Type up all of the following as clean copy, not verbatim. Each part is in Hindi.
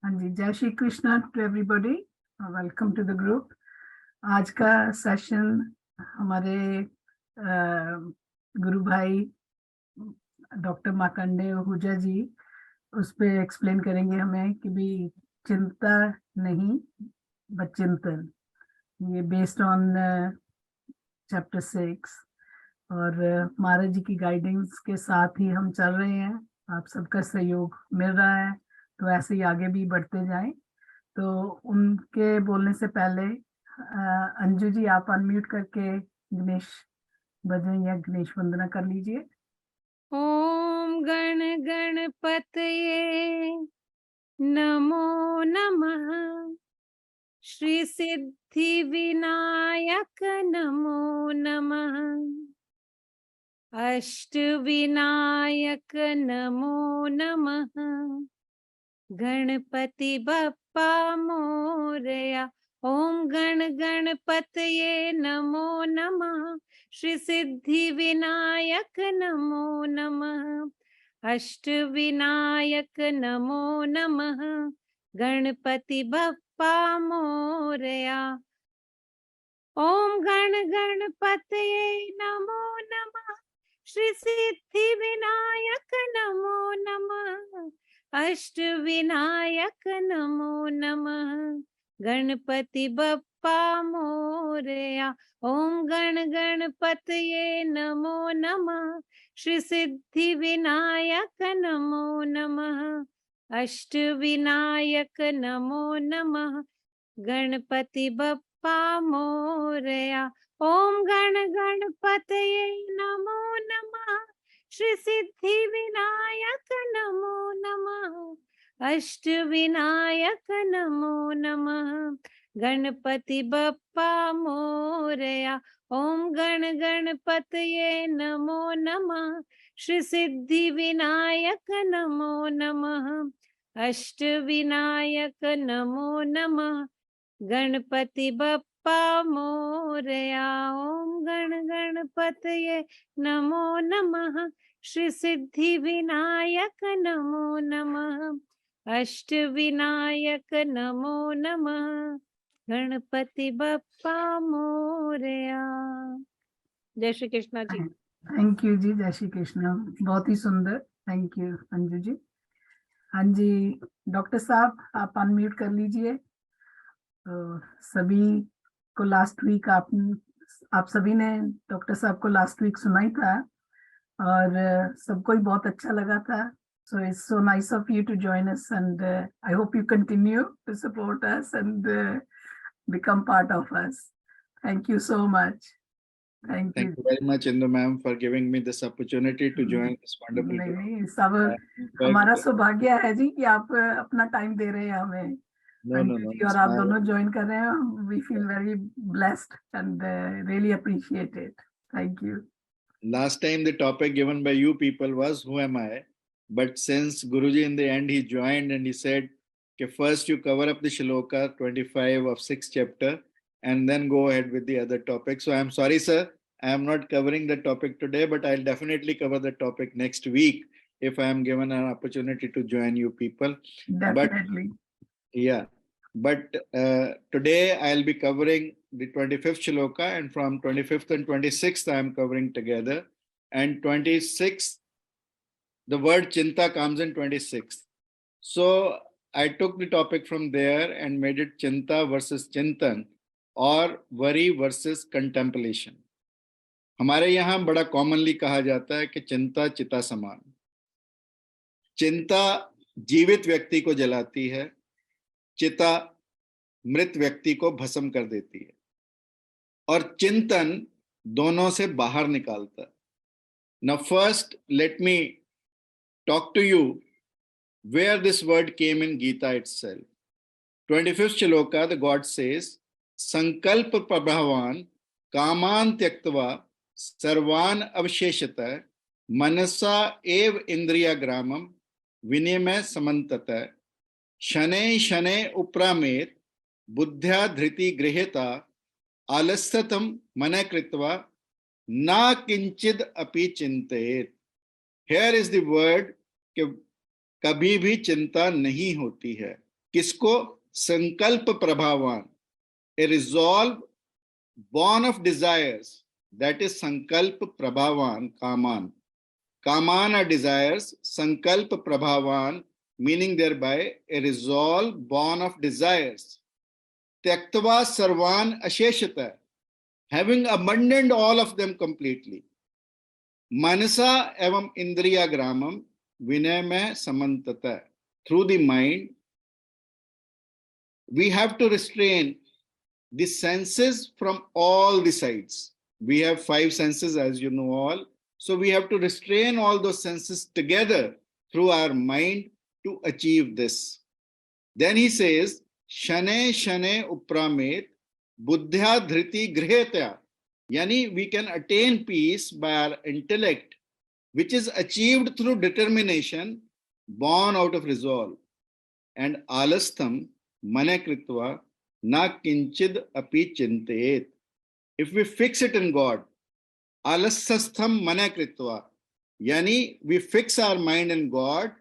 हाँ जी, जय Shri Krishna to everybody, welcome to the group. आज का सेशन हमारे गुरु भाई डॉक्टर मार्कंडेय आहूजा जी उस पे एक्सप्लेन करेंगे हमें कि भी चिंता नहीं बट चिंतन, ये बेस्ड ऑन चैप्टर 6। और महाराज जी की गाइडेंस के साथ ही हम चल रहे हैं, आप सबका सहयोग मिल रहा है, तो ऐसे ही आगे भी बढ़ते जाएं। तो उनके बोलने से पहले अंजू जी आप अनम्यूट करके गणेश भजन या गणेश वंदना कर लीजिए। ओम गण गणपतये नमो नमः। श्री सिद्धि विनायक नमो नमः। अष्ट विनायक नमो नमः। गणपति बप्पा मोरया। ओम गण गणपतये नमो नमः। श्री सिद्धि विनायक नमो नमः। अष्ट विनायक नमो नमः। गणपति बप्पा मोरया। ओम गण गणपतये नमो नमः। श्री सिद्धि विनायक नमो नमः। अष्ट विनायक नमो नमः। गणपति बप्पा मोरया। ओम गण गणपतये नमो नमः। श्री सिद्धि विनायक नमो नमः। अष्ट विनायक नमो नमः। गणपति बप्पा मोरया। ओम गण गणपतये नमो नमः। श्री सिद्धि विनायक नमो नमः। अष्ट विनायक नमो नमः। गणपति बप्पा मोरया। ओम गण गणपतये नमो नमः। श्री सिद्धि विनायक नमो नमः। अष्ट विनायक नमो नमः। गणपति बप्पा मोरया। ओम गण गणपतये नमो नमः। श्री सिद्धि विनायक नमो नमः। अष्ट विनायक नमो नमः। गणपति बप्पा मोरया। जय श्री कृष्णा जी। थैंक यू जी, जय श्री कृष्ण, बहुत ही सुंदर। Thank you Anju ji. हाँ जी, डॉक्टर साहब आप अनम्यूट कर लीजिए। तो सभी को लास्ट वीक आप सभी ने डॉक्टर साहब को लास्ट वीक सुना ही था और सबको ही बहुत अच्छा लगा था। So it's so nice of you to join us, and I hope you continue to support us and become part of us. Thank you so much. Thank Thank you. you very much, Indu ma'am, for giving me this opportunity to join this wonderful group. नहीं, सब हमारा सौभाग्य है जी कि आप अपना टाइम दे रहे हैं हमें। अंजू जी और आप दोनों ज्वाइन कर रहे हैं। We feel very blessed and really appreciate it. Thank you. Last time the topic given by you people was who am I? But since Guruji in the end he joined and he said, okay, first you cover up the shloka 25 of 6th chapter and then go ahead with the other topic. So I'm sorry, sir, I am not covering the topic today, but I'll definitely cover the topic next week if I am given an opportunity to join you people. Definitely. But today I'll be covering the 25th shloka, and from 25th and 26th I am covering together. And 26th, the word chinta comes in 26th. So I took the topic from there and made it chinta versus chintan, or worry versus contemplation. हमारे यहाँ बड़ा कॉमनली कहा जाता है कि चिंता चिता समान। चिंता जीवित व्यक्ति को जलाती है, चिता मृत व्यक्ति को भस्म कर देती है, और चिंतन दोनों से बाहर निकालता है। Now first let me talk to you where this word came in Gita itself. 25th shloka, the God says, Sankalpa prabhavan kaman tyaktva sarvan avsheshata manasa ev indriya gramam vinimay samantata shane shane upramet बुद्ध्या धृति गृहीता आलस्यतम मन कृत्वा ना किंचिद अपि चिंतेत। Here is the word कि कभी भी चिंता नहीं होती है, किसको? संकल्प प्रभावान, a resolve born of desires, that is sankalp prabhavan kaman. Kaman are desires, sankalp prabhavan meaning thereby a resolve born of desires. Tyaktva sarvan asheshata, having abandoned all of them completely. Manasa evam indriya gramam vinay mein samantata. Through the mind, we have to restrain the senses from all the sides. We have 5 senses, as you know all. So we have to restrain all those senses together through our mind to achieve this. Then he says, Shane Shane Upramet Buddhya Dhriti Grihetya. Yani we can attain peace by our intellect, which is achieved through determination, born out of resolve. And alastham manakritva na kinchid api chintet. If we fix it in God, alastham manakritva, yani we fix our mind in God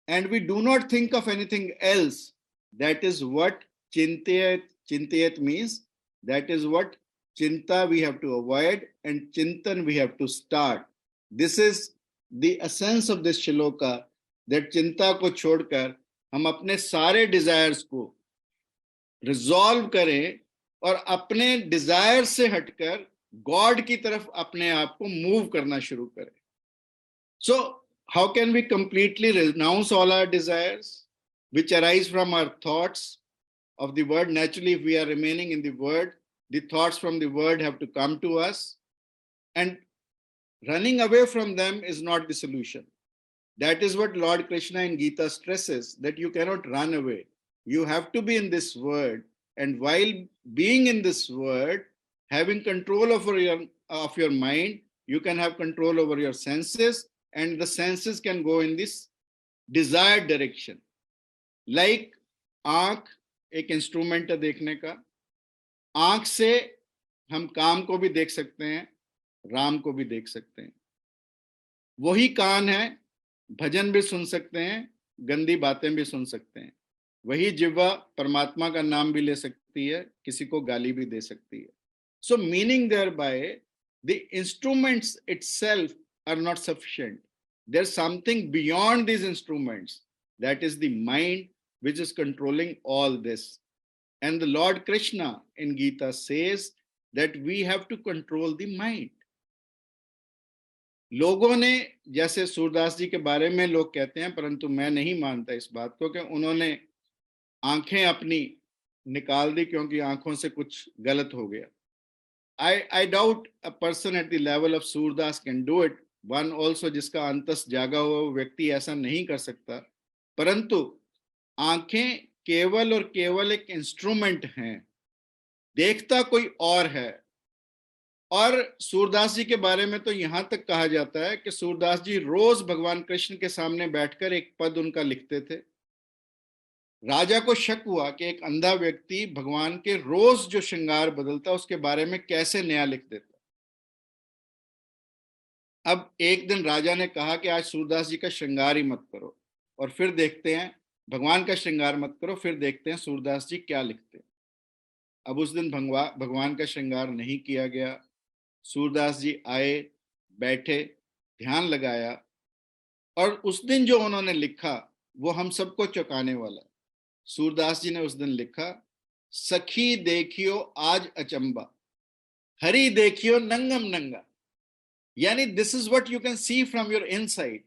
and we do not think of anything else. That is what chintayat means. That is what chinta we have to avoid and chintan we have to start. This is the essence of this shloka, that chinta ko chhodkar हम अपने सारे डिजायर्स को रिजॉल्व करें और अपने डिजायर से हटकर गॉड की तरफ अपने आप को मूव करना शुरू करें. So how can we completely renounce all our desires which arise from our thoughts of the word? Naturally, if we are remaining in the word, the thoughts from the word have to come to us, and running away from them is not the solution. That is what Lord Krishna in Gita stresses, that you cannot run away. You have to be in this word, and while being in this word, having control over your mind, you can have control over your senses, and the senses can go in this desired direction. Like आंख एक इंस्ट्रूमेंट है देखने का. आंख से हम काम को भी देख सकते हैं, राम को भी देख सकते हैं. वही कान है, भजन भी सुन सकते हैं, गंदी बातें भी सुन सकते हैं. वही जिह्वा परमात्मा का नाम भी ले सकती है, किसी को गाली भी दे सकती है. So meaning thereby, the instruments itself are not sufficient. There's something beyond these instruments. That is the mind which is controlling all this. And the Lord Krishna in Gita says that we have to control the mind. लोगों ने, जैसे सूरदास जी के बारे में लोग कहते हैं, परंतु मैं नहीं मानता इस बात को, कि उन्होंने आंखें अपनी निकाल दी क्योंकि आंखों से कुछ गलत हो गया. I doubt a person at the level of Surdas can do it. One also जिसका अंतस जागा हुआ व्यक्ति ऐसा नहीं कर सकता. परंतु आंखें केवल और केवल एक इंस्ट्रूमेंट हैं, देखता कोई और है. और सूरदास जी के बारे में तो यहां तक कहा जाता है कि सूरदास जी रोज भगवान कृष्ण के सामने बैठकर एक पद उनका लिखते थे. राजा को शक हुआ कि एक अंधा व्यक्ति भगवान के रोज जो श्रृंगार बदलता उसके बारे में कैसे नया लिख देता. अब एक दिन राजा ने कहा कि आज सूरदास जी का श्रृंगार ही मत करो, और फिर देखते हैं, भगवान का श्रृंगार मत करो, फिर देखते हैं सूरदास जी क्या लिखते हैं. अब उस दिन भगवान का श्रृंगार नहीं किया गया. सूरदास जी आए, बैठे, ध्यान लगाया, और उस दिन जो उन्होंने लिखा वो हम सबको चौंकाने वाला. सूरदास जी ने उस दिन लिखा, सखी देखियो आज अचंबा, हरि देखियो नंगम नंगा. यानी this is what you can see from your inside.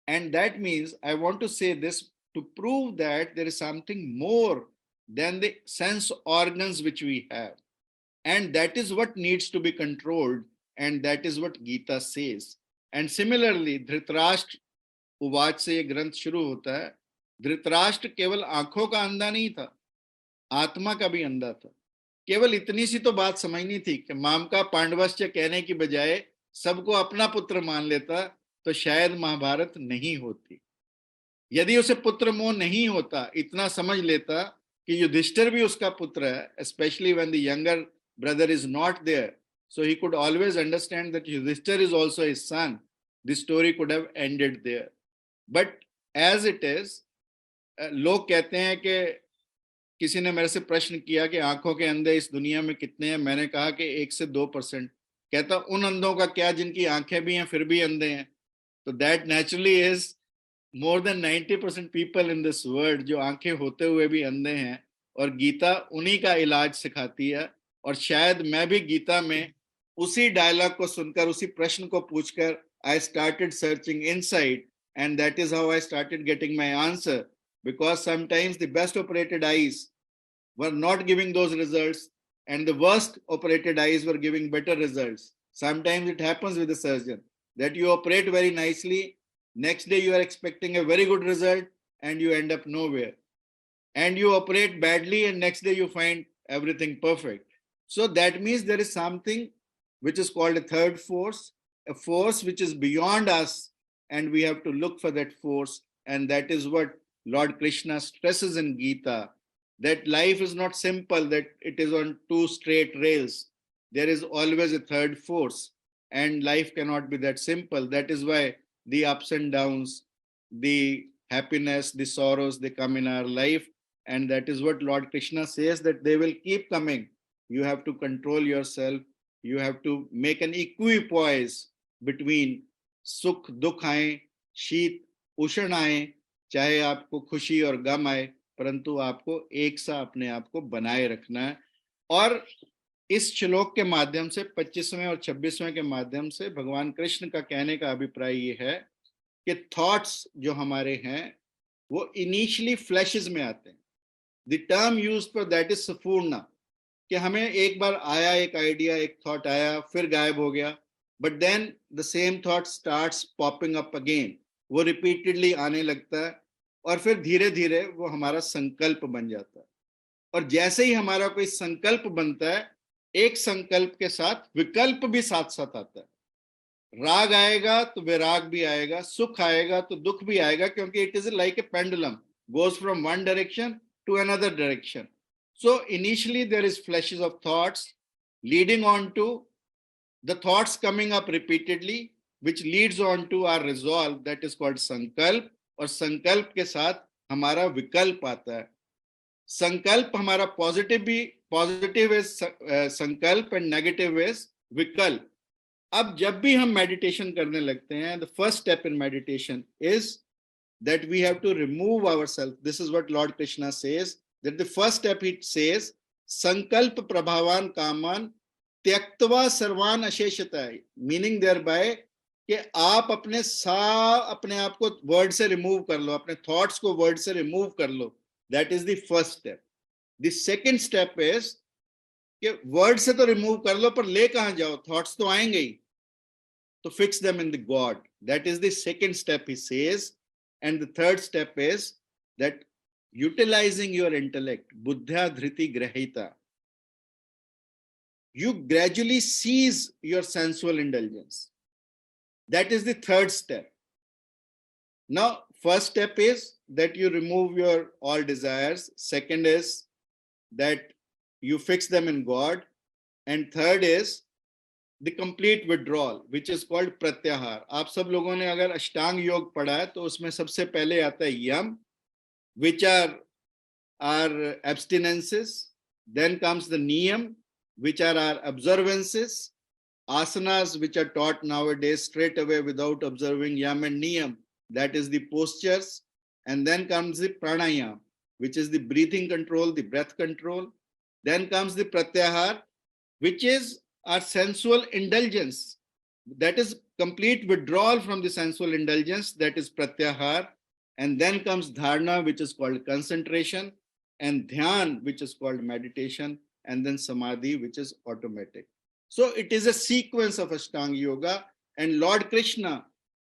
And that means I want to say this to prove that there is something more than the sense organs which we have, and that is what needs to be controlled, and that is what Gita says. And similarly, Dhritarashtra उवाच से ये ग्रंथ शुरू होता है. धृतराष्ट्र केवल आंखों का अंधा नहीं था, आत्मा का भी अंधा था. केवल इतनी सी तो बात समझनी थी कि मामका पांडवश्च कहने की बजाय सबको अपना पुत्र मान लेता तो शायद महाभारत नहीं होती. यदि उसे पुत्र मोह नहीं होता, इतना समझ लेता कि युधिष्ठिर भी उसका पुत्र है, especially when the younger brother is not there, so he could always understand that Yudhishthir is also his son, the story could have ended there. But as it is, लोग कहते हैं कि किसी ने मेरे से प्रश्न किया कि आंखों के अंधे इस दुनिया में कितने हैं, मैंने कहा कि 1 से 2%। कहता उन अंधों का क्या जिनकी आंखें भी हैं फिर भी अंधे हैं। तो that naturally is more than 90% people in this world जो आंखें होते हुए भी अंधे हैं, और गीता उन्हीं का इलाज सिखाती है। और शायद मैं भी गीता में उसी डायलॉग को सुनकर, उसी प्रश्न को पूछकर I started searching inside, and that is how I started getting my answer, because sometimes the best operated eyes were not giving those results and the worst operated eyes were giving better results. Sometimes it happens with the surgeon that you operate very nicely, next day you are expecting a very good result and you end up nowhere, and you operate badly and next day you find everything perfect. So that means there is something which is called a third force, a force which is beyond us, and we have to look for that force. And that is what Lord Krishna stresses in Gita, that life is not simple, that it is on two straight rails. There is always a third force, and life cannot be that simple. That is why the ups and downs, the happiness, the sorrows, they come in our life. And that is what Lord Krishna says, that they will keep coming. You have to control yourself. You have to make an equipoise between sukh, dukh आए, शीत, उष्ण आए, चाहे आपको खुशी और गम आए, परंतु आपको एक सा अपने आप को बनाए रखना है। और इस श्लोक के माध्यम से 25वें और 26वें के माध्यम से भगवान कृष्ण का कहने का अभिप्राय ये है कि थॉट्स जो हमारे हैं वो इनिशियली फ्लैशेस में आते हैं। The term used for that is सफूर्णा, कि हमें एक बार आया एक आइडिया, एक थॉट आया, फिर गायब हो गया, but then the same thought starts popping up again, वो रिपीटेडली आने लगता है, और फिर धीरे धीरे वो हमारा संकल्प बन जाता है। और जैसे ही हमारा कोई संकल्प बनता है, एक संकल्प के साथ विकल्प भी साथ साथ आता है। राग आएगा तो विराग भी आएगा, सुख आएगा तो दुख भी आएगा, क्योंकि it is like a pendulum, goes from one direction to another direction. So initially there is flashes of thoughts leading on to the thoughts coming up repeatedly, which leads on to our resolve, that is called sankalp. और संकल्प के साथ हमारा विकल्प आता है। संकल्प हमारा पॉजिटिव इज संकल्प एंड नेगेटिव इज विकल्प। अब जब भी हम मेडिटेशन करने लगते हैं, the first step in meditation is that we have to remove ourselves. This is what Lord Krishna says, that the first step he says, sankalp prabhavan kaman tyaktva sarvan asheshata, meaning thereby कि आप अपने आप को वर्ड से रिमूव कर लो, अपने थॉट्स को वर्ड से रिमूव कर लो। That is the first step. The second step is कि वर्ड से तो रिमूव कर लो, पर ले कहां जाओ, थॉट्स तो आएंगे ही, तो fix them in the God. That is the second step he says. And the third step is that utilizing your intellect, buddhya dhriti grahita, you gradually cease your sensual indulgence. That is the third step. Now, first step is that you remove your all desires. Second is that you fix them in God. And third is the complete withdrawal, which is called pratyahar. आप सब लोगों ने अगर अष्टांग योग पढ़ा है तो उसमें सबसे पहले आता है यम, which are abstinences. Then comes the niyam, which are our observances. Asanas, which are taught nowadays straight away without observing yam and niyam, that is the postures. And then comes the pranayam, which is the breathing control, the breath control. Then comes the pratyahar, which is our sensual indulgence. That is complete withdrawal from the sensual indulgence, that is pratyahar. And then comes dharana, which is called concentration, and dhyan, which is called meditation, and then samadhi, which is automatic. So it is a sequence of Ashtanga Yoga, and Lord Krishna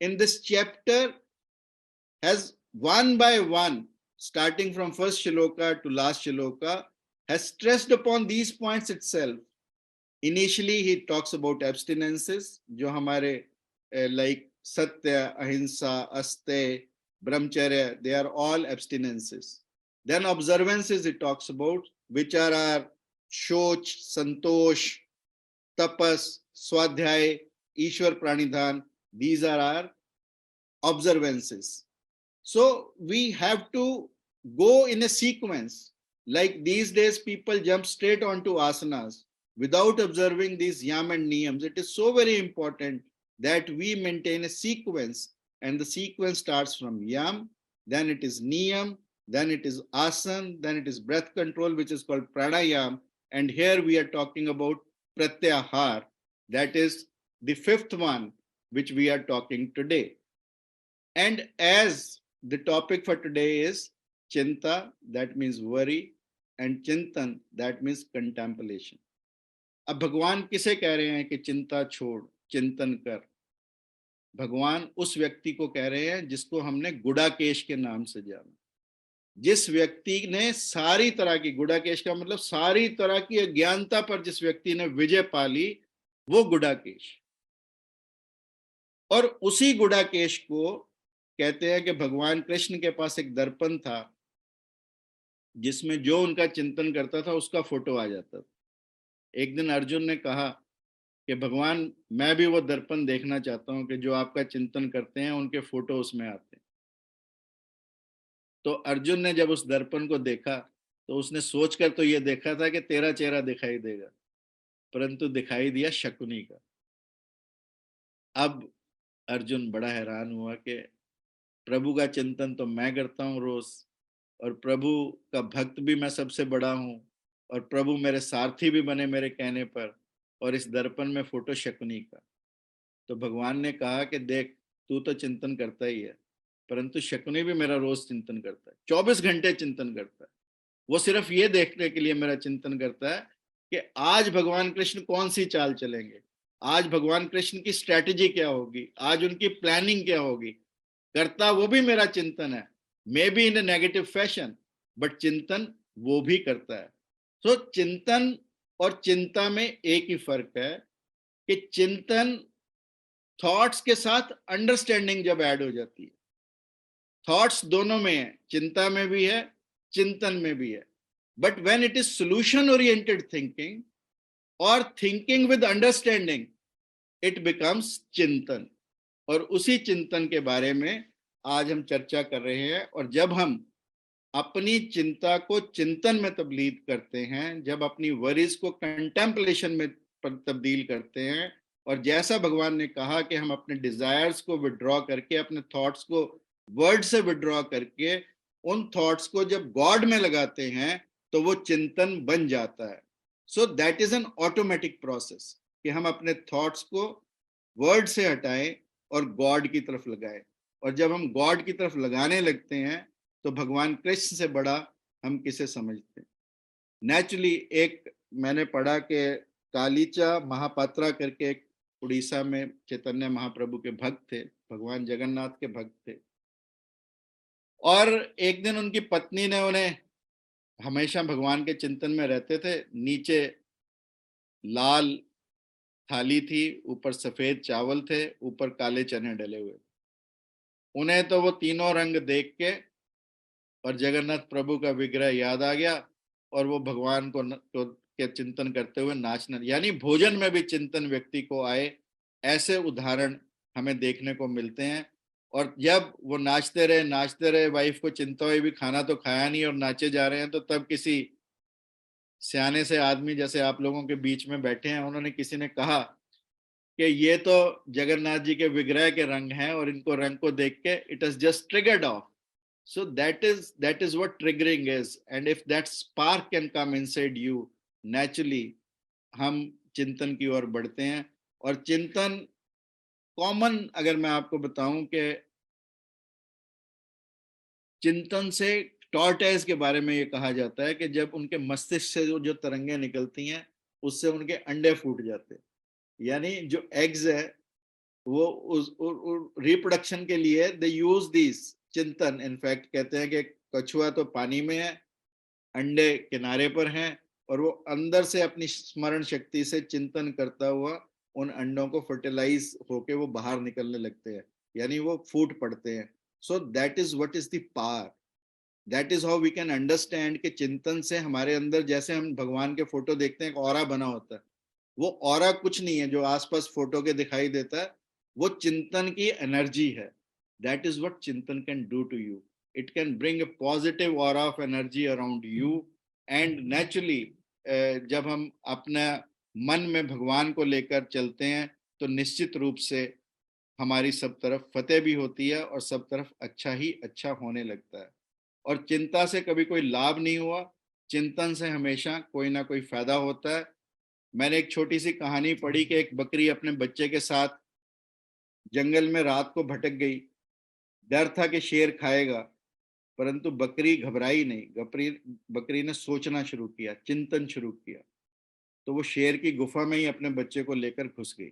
in this chapter has one by one, starting from first shloka to last shloka, has stressed upon these points itself. Initially he talks about abstinences, जो हमारे like satya, ahimsa, aste, brahmacharya, they are all abstinences. Then observances he talks about, which are our shoch, santosh, tapas, swadhyay, ishwar pranidhan. These are our observances. So we have to go in a sequence. Like these days, people jump straight onto asanas without observing these yam and niyams. It is so very important that we maintain a sequence, and the sequence starts from yam, then it is niyam, then it is asan, then it is breath control, which is called pranayam. And here we are talking about pratyahar. That is the fifth one, which we are talking today. And as the topic for today is Chinta, that means worry, and Chintan, that means contemplation. अब भगवान किसे कह रहे हैं कि चिंता छोड़, चिंतन कर? भगवान उस व्यक्ति को कह रहे हैं जिसको हमने गुडाकेश के नाम से जाना, जिस व्यक्ति ने सारी तरह की, गुडाकेश का मतलब सारी तरह की अज्ञानता पर जिस व्यक्ति ने विजय पाली, वो गुडाकेश। और उसी गुडाकेश को कहते हैं कि भगवान कृष्ण के पास एक दर्पण था जिसमें जो उनका चिंतन करता था उसका फोटो आ जाता था। एक दिन अर्जुन ने कहा कि भगवान, मैं भी वो दर्पण देखना चाहता हूं कि जो आपका चिंतन करते हैं उनके फोटो उसमें आते हैं। तो अर्जुन ने जब उस दर्पण को देखा तो उसने सोचकर तो ये देखा था कि तेरा चेहरा दिखाई देगा, परंतु दिखाई दिया शकुनी का। अब अर्जुन बड़ा हैरान हुआ कि प्रभु का चिंतन तो मैं करता हूँ रोज, और प्रभु का भक्त भी मैं सबसे बड़ा हूँ, और प्रभु मेरे सारथी भी बने मेरे कहने पर, और इस दर्पण में फोटो शकुनी का। तो भगवान ने कहा कि देख, तू तो चिंतन करता ही है, परंतु शकुनी भी मेरा रोज चिंतन करता है, 24 घंटे चिंतन करता है। वो सिर्फ ये देखने के लिए मेरा चिंतन करता है कि आज भगवान कृष्ण कौन सी चाल चलेंगे, आज भगवान कृष्ण की स्ट्रैटेजी क्या होगी, आज उनकी प्लानिंग क्या होगी। करता वो भी मेरा चिंतन है, may be in A negative fashion, but चिंतन वो भी करता है। सो चिंतन और चिंता में एक ही फर्क है कि चिंतन थॉट्स के साथ अंडरस्टैंडिंग जब ऐड हो जाती है, थॉट्स दोनों में है, चिंता में भी है, चिंतन में भी है। But when it is solution oriented thinking और thinking with understanding, it becomes चिंतन। और उसी चिंतन के बारे में आज हम चर्चा कर रहे हैं। और जब हम अपनी चिंता को चिंतन में तब्दील करते हैं, जब अपनी वरीज को कंटेम्पलेशन में तब्दील करते हैं, और जैसा भगवान ने कहा कि हम अपने डिजायर्स को विड्रॉ करके, अपने थॉट्स को वर्ड से विड्रॉ करके, उन थॉट्स को जब गॉड में लगाते हैं तो वो चिंतन बन जाता है। सो that is an automatic process कि हम अपने थॉट्स को वर्ड से हटाएं और गॉड की तरफ लगाएं। और जब हम गॉड की तरफ लगाने लगते हैं तो भगवान कृष्ण से बड़ा हम किसे समझते हैं। नेचुरली एक मैंने पढ़ा कि कालीचा महापात्रा करके एक उड़ीसा में चैतन्य महाप्रभु के भक्त थे, भगवान जगन्नाथ के भक्त थे। और एक दिन उनकी पत्नी ने उन्हें, हमेशा भगवान के चिंतन में रहते थे, नीचे लाल थाली थी, ऊपर सफेद चावल थे, ऊपर काले चने डले हुए। उन्हें तो वो तीनों रंग देख के और जगन्नाथ प्रभु का विग्रह याद आ गया, और वो भगवान को के चिंतन करते हुए नाचना, यानी भोजन में भी चिंतन व्यक्ति को आए, ऐसे उदाहरण हमें देखने को मिलते हैं। और जब वो नाचते रहे, वाइफ को चिंता हुई भी खाना तो खाया नहीं और नाचे जा रहे हैं, तो तब किसी सियाने से आदमी जैसे आप लोगों के बीच में बैठे हैं, उन्होंने, किसी ने कहा कि ये तो जगन्नाथ जी के विग्रह के रंग हैं, और इनको रंग को देख के it has just triggered of. So that is what triggering is, and if that spark can come inside you, naturally हम चिंतन की ओर बढ़ते हैं। और चिंतन कॉमन, अगर मैं आपको बताऊं कि चिंतन से टॉर्टोइज के बारे में ये कहा जाता है कि जब उनके मस्तिष्क से जो तरंगें निकलती हैं, उससे उनके अंडे फूट जाते हैं। यानी जो एग्स है वो उस रिप्रोडक्शन के लिए दे यूज दिस चिंतन। इनफैक्ट कहते हैं कि कछुआ तो पानी में है, अंडे किनारे पर हैं, और वो अंदर से अपनी स्मरण शक्ति से चिंतन करता हुआ उन अंडों को फर्टिलाइज होके वो बाहर निकलने लगते हैं, यानी वो फूट पड़ते हैं। So that is what is the power, that is how we can understand कि चिंतन से हमारे अंदर, जैसे हम भगवान के फोटो देखते हैं, एक ऑरा बना होता है। वो ऑरा कुछ नहीं है जो आसपास फोटो के दिखाई देता है, वो चिंतन की एनर्जी है। That is what Chintan can do to you. It can bring a positive aura of energy around you, and naturally जब हम अपना मन में भगवान को लेकर चलते हैं तो निश्चित रूप से हमारी सब तरफ फतेह भी होती है और सब तरफ अच्छा ही अच्छा होने लगता है। और चिंता से कभी कोई लाभ नहीं हुआ, चिंतन से हमेशा कोई ना कोई फायदा होता है। मैंने एक छोटी सी कहानी पढ़ी कि एक बकरी अपने बच्चे के साथ जंगल में रात को भटक गई। डर था कि शेर खाएगा, परंतु बकरी घबराई नहीं। बकरी ने सोचना शुरू किया, चिंतन शुरू किया, तो वो शेर की गुफा में ही अपने बच्चे को लेकर घुस गई।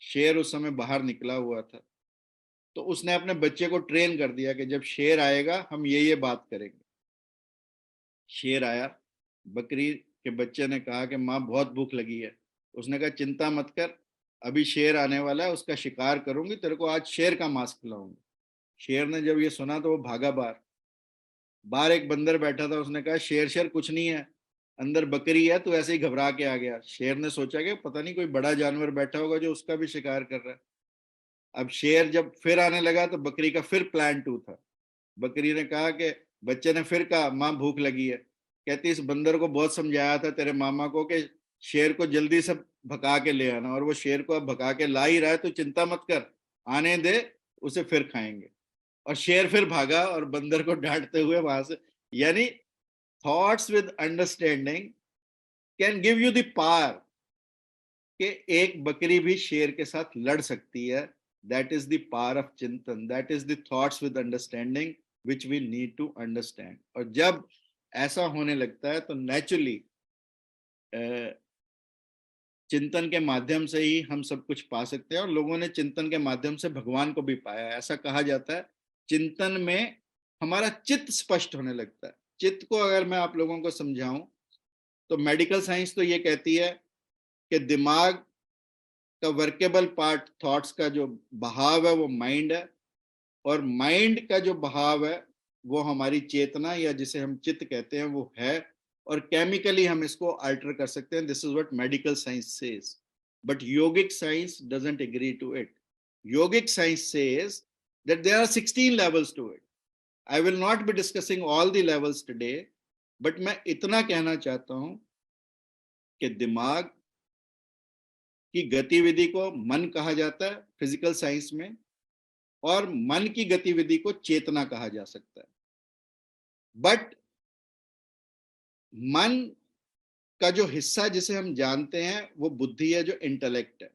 शेर उस समय बाहर निकला हुआ था, तो उसने अपने बच्चे को ट्रेन कर दिया कि जब शेर आएगा हम ये बात करेंगे। शेर आया, बकरी के बच्चे ने कहा कि माँ बहुत भूख लगी है। उसने कहा चिंता मत कर, अभी शेर आने वाला है, उसका शिकार करूंगी, तेरे को आज शेर का मांस खिलाऊंगी। शेर ने जब ये सुना तो वो भागा बाहर। बाहर एक बंदर बैठा था, उसने कहा शेर शेर कुछ नहीं है, अंदर बकरी है, तू ऐसे ही घबरा के आ गया। शेर ने सोचा कि पता नहीं कोई बड़ा जानवर बैठा होगा जो उसका भी शिकार कर रहा है। अब शेर जब फिर आने लगा तो बकरी का फिर प्लान 2 था। बकरी ने कहा कि बच्चे ने फिर कहा माँ भूख लगी है। कहती इस बंदर को बहुत समझाया था तेरे मामा को कि शेर को जल्दी से भगा के ले आना, और वो शेर को अब भगा के ला ही रहा है, तो चिंता मत कर, आने दे, उसे फिर खाएंगे। और शेर फिर भागा और बंदर को डांटते हुए वहां से। यानी thoughts with understanding can give you the power कि एक बकरी भी शेर के साथ लड़ सकती है। That is the power of चिंतन, that is the thoughts with understanding which we need to understand. और जब ऐसा होने लगता है तो नेचुरली चिंतन के माध्यम से ही हम सब कुछ पा सकते हैं। और लोगों ने चिंतन के माध्यम से भगवान को भी पाया। ऐसा कहा जाता है चिंतन में हमारा चित्त स्पष्ट होने लगता है। चित्त को अगर मैं आप लोगों को समझाऊं तो मेडिकल साइंस तो ये कहती है कि दिमाग का वर्केबल पार्ट, थॉट्स का जो बहाव है वो माइंड है, और माइंड का जो बहाव है वो हमारी चेतना या जिसे हम चित्त कहते हैं वो है। और केमिकली हम इसको अल्टर कर सकते हैं। This is what medical science says, but yogic science doesn't agree to it. Yogic science says that there are 16 levels to it. I will not be discussing all the levels today, but मैं इतना कहना चाहता हूं कि दिमाग की गतिविधि को मन कहा जाता है फिजिकल साइंस में, और मन की गतिविधि को चेतना कहा जा सकता है। बट मन का जो हिस्सा जिसे हम जानते हैं वो बुद्धि है, जो इंटेलेक्ट है।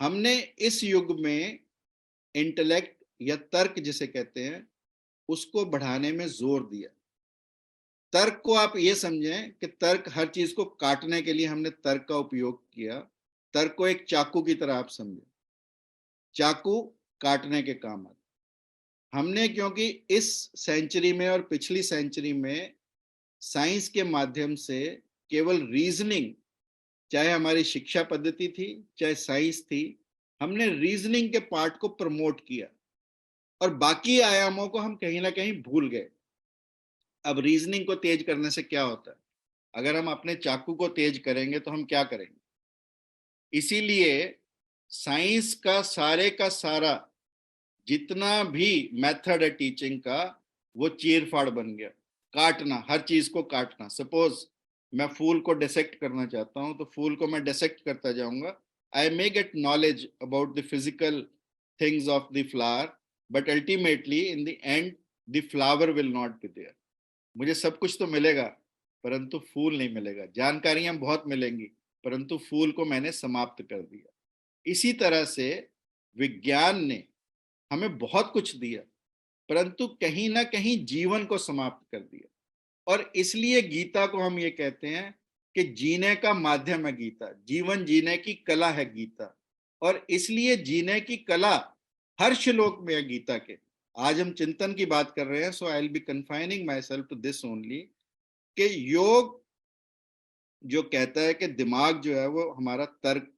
हमने इस युग में इंटेलेक्ट या तर्क जिसे कहते हैं उसको बढ़ाने में जोर दिया। तर्क को आप ये समझें कि तर्क हर चीज को काटने के लिए हमने तर्क का उपयोग किया। तर्क को एक चाकू की तरह आप समझें, चाकू काटने के काम आता। हमने क्योंकि इस सेंचुरी में और पिछली सेंचुरी में साइंस के माध्यम से केवल रीजनिंग, चाहे हमारी शिक्षा पद्धति थी चाहे साइंस थी, हमने रीजनिंग के पार्ट को प्रमोट किया और बाकी आयामों को हम कहीं ना कहीं भूल गए। अब रीजनिंग को तेज करने से क्या होता है? अगर हम अपने चाकू को तेज करेंगे तो हम क्या करेंगे? इसीलिए साइंस का सारा जितना भी मेथड है टीचिंग का वो चीर फाड़ बन गया। काटना, हर चीज को काटना। सपोज मैं फूल को डिसेक्ट करना चाहता हूं तो फूल को मैं डिसेक्ट करता जाऊंगा। I may get knowledge about the physical things of the flower, but ultimately in the end the flower will not be there. मुझे सब कुछ तो मिलेगा परंतु फूल नहीं मिलेगा। जानकारियां बहुत मिलेंगी परंतु फूल को मैंने समाप्त कर दिया। इसी तरह से विज्ञान ने हमें बहुत कुछ दिया परंतु कहीं ना कहीं जीवन को समाप्त कर दिया। और इसलिए गीता को हम ये कहते हैं कि जीने का माध्यम है गीता, जीवन जीने की कला है गीता। और इसलिए जीने की कला हर श्लोक में है गीता के। आज हम चिंतन की बात कर रहे हैं, so I will be confining myself to this only, कि योग जो कहता है कि दिमाग जो है वो हमारा तर्क,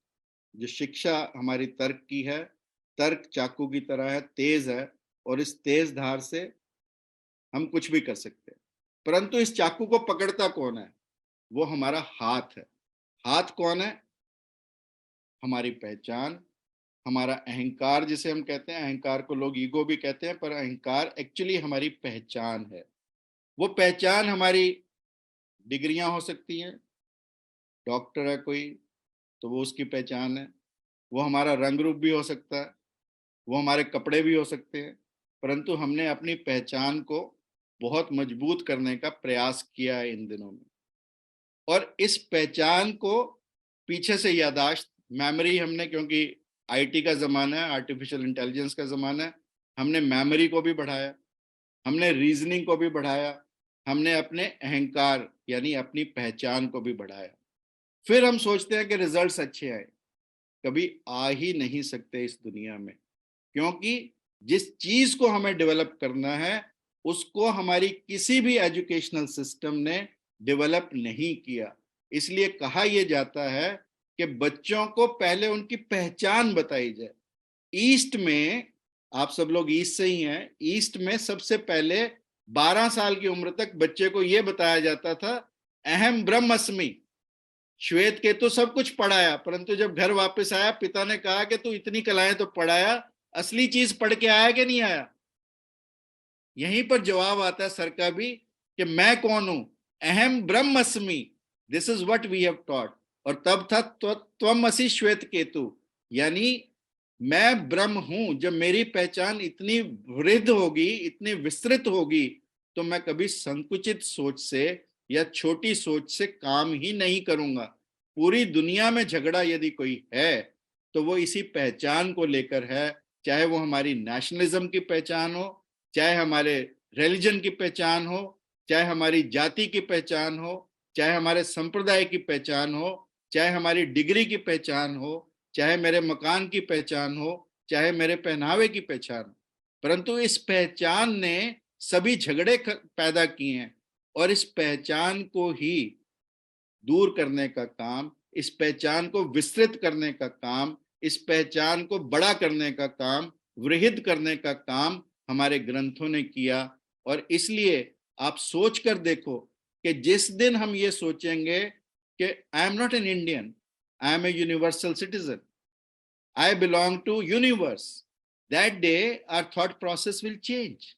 जो शिक्षा हमारी तर्क की है, तर्क चाकू की तरह है, तेज है, और इस तेज धार से हम कुछ भी कर सकते हैं। परंतु इस चाकू को पकड़ता कौन है? वो हमारा हाथ है। हाथ कौन है? हमारी पहचान, हमारा अहंकार जिसे हम कहते हैं। अहंकार को लोग ईगो भी कहते हैं, पर अहंकार एक्चुअली हमारी पहचान है। वो पहचान हमारी डिग्रियां हो सकती हैं, डॉक्टर है कोई तो वो उसकी पहचान है, वो हमारा रंग रूप भी हो सकता है, वो हमारे कपड़े भी हो सकते हैं, परंतु हमने अपनी पहचान को बहुत मजबूत करने का प्रयास किया है इन दिनों में। और इस पहचान को पीछे से यादाश्त, मेमोरी हमने, क्योंकि आईटी का जमाना है, आर्टिफिशियल इंटेलिजेंस का जमाना है, हमने मेमोरी को भी बढ़ाया, हमने रीजनिंग को भी बढ़ाया, हमने अपने अहंकार यानी अपनी पहचान को भी बढ़ाया। फिर हम सोचते हैं कि रिजल्ट्स अच्छे आए, कभी आ ही नहीं सकते इस दुनिया में, क्योंकि जिस चीज को हमें डेवलप करना है उसको हमारी किसी भी एजुकेशनल सिस्टम ने डेवलप नहीं किया। इसलिए कहा यह जाता है कि बच्चों को पहले उनकी पहचान बताई जाए। ईस्ट में, आप सब लोग ईस्ट से ही हैं, ईस्ट में सबसे पहले 12 साल की उम्र तक बच्चे को यह बताया जाता था अहम ब्रह्मस्मि। श्वेत केतु सब कुछ पढ़ाया, परंतु जब घर वापस आया पिता ने कहा कि तू इतनी कलाएं तो पढ़ाया, असली चीज पढ़ के आया कि नहीं आया? यहीं पर जवाब आता है सर का भी कि मैं कौन हूं, अहम ब्रह्मस्मि, this is what we have taught. और तब था त्वमसि श्वेत केतु, यानी मैं ब्रह्म हूं। जब मेरी पहचान इतनी वृद्ध होगी, इतनी विस्तृत होगी, तो मैं कभी संकुचित सोच से या छोटी सोच से काम ही नहीं करूंगा। पूरी दुनिया में झगड़ा यदि कोई है तो वो इसी पहचान को लेकर है, चाहे वो हमारी नेशनलिज्म की पहचान हो, चाहे हमारे रिलीजन की पहचान हो, चाहे हमारी जाति की पहचान हो, चाहे हमारे संप्रदाय की पहचान हो, चाहे हमारी डिग्री की पहचान हो, चाहे मेरे मकान की पहचान हो, चाहे मेरे पहनावे की पहचान हो। परंतु इस पहचान ने सभी झगड़े पैदा किए हैं, और इस पहचान को ही दूर करने का काम, इस पहचान को विस्तृत करने का काम, इस पहचान को बड़ा करने का काम, वृहद करने का काम हमारे ग्रंथों ने किया। और इसलिए आप सोच कर देखो कि जिस दिन हम ये सोचेंगे कि I am not an Indian, I am a universal citizen, I belong to universe, that day our thought process will change.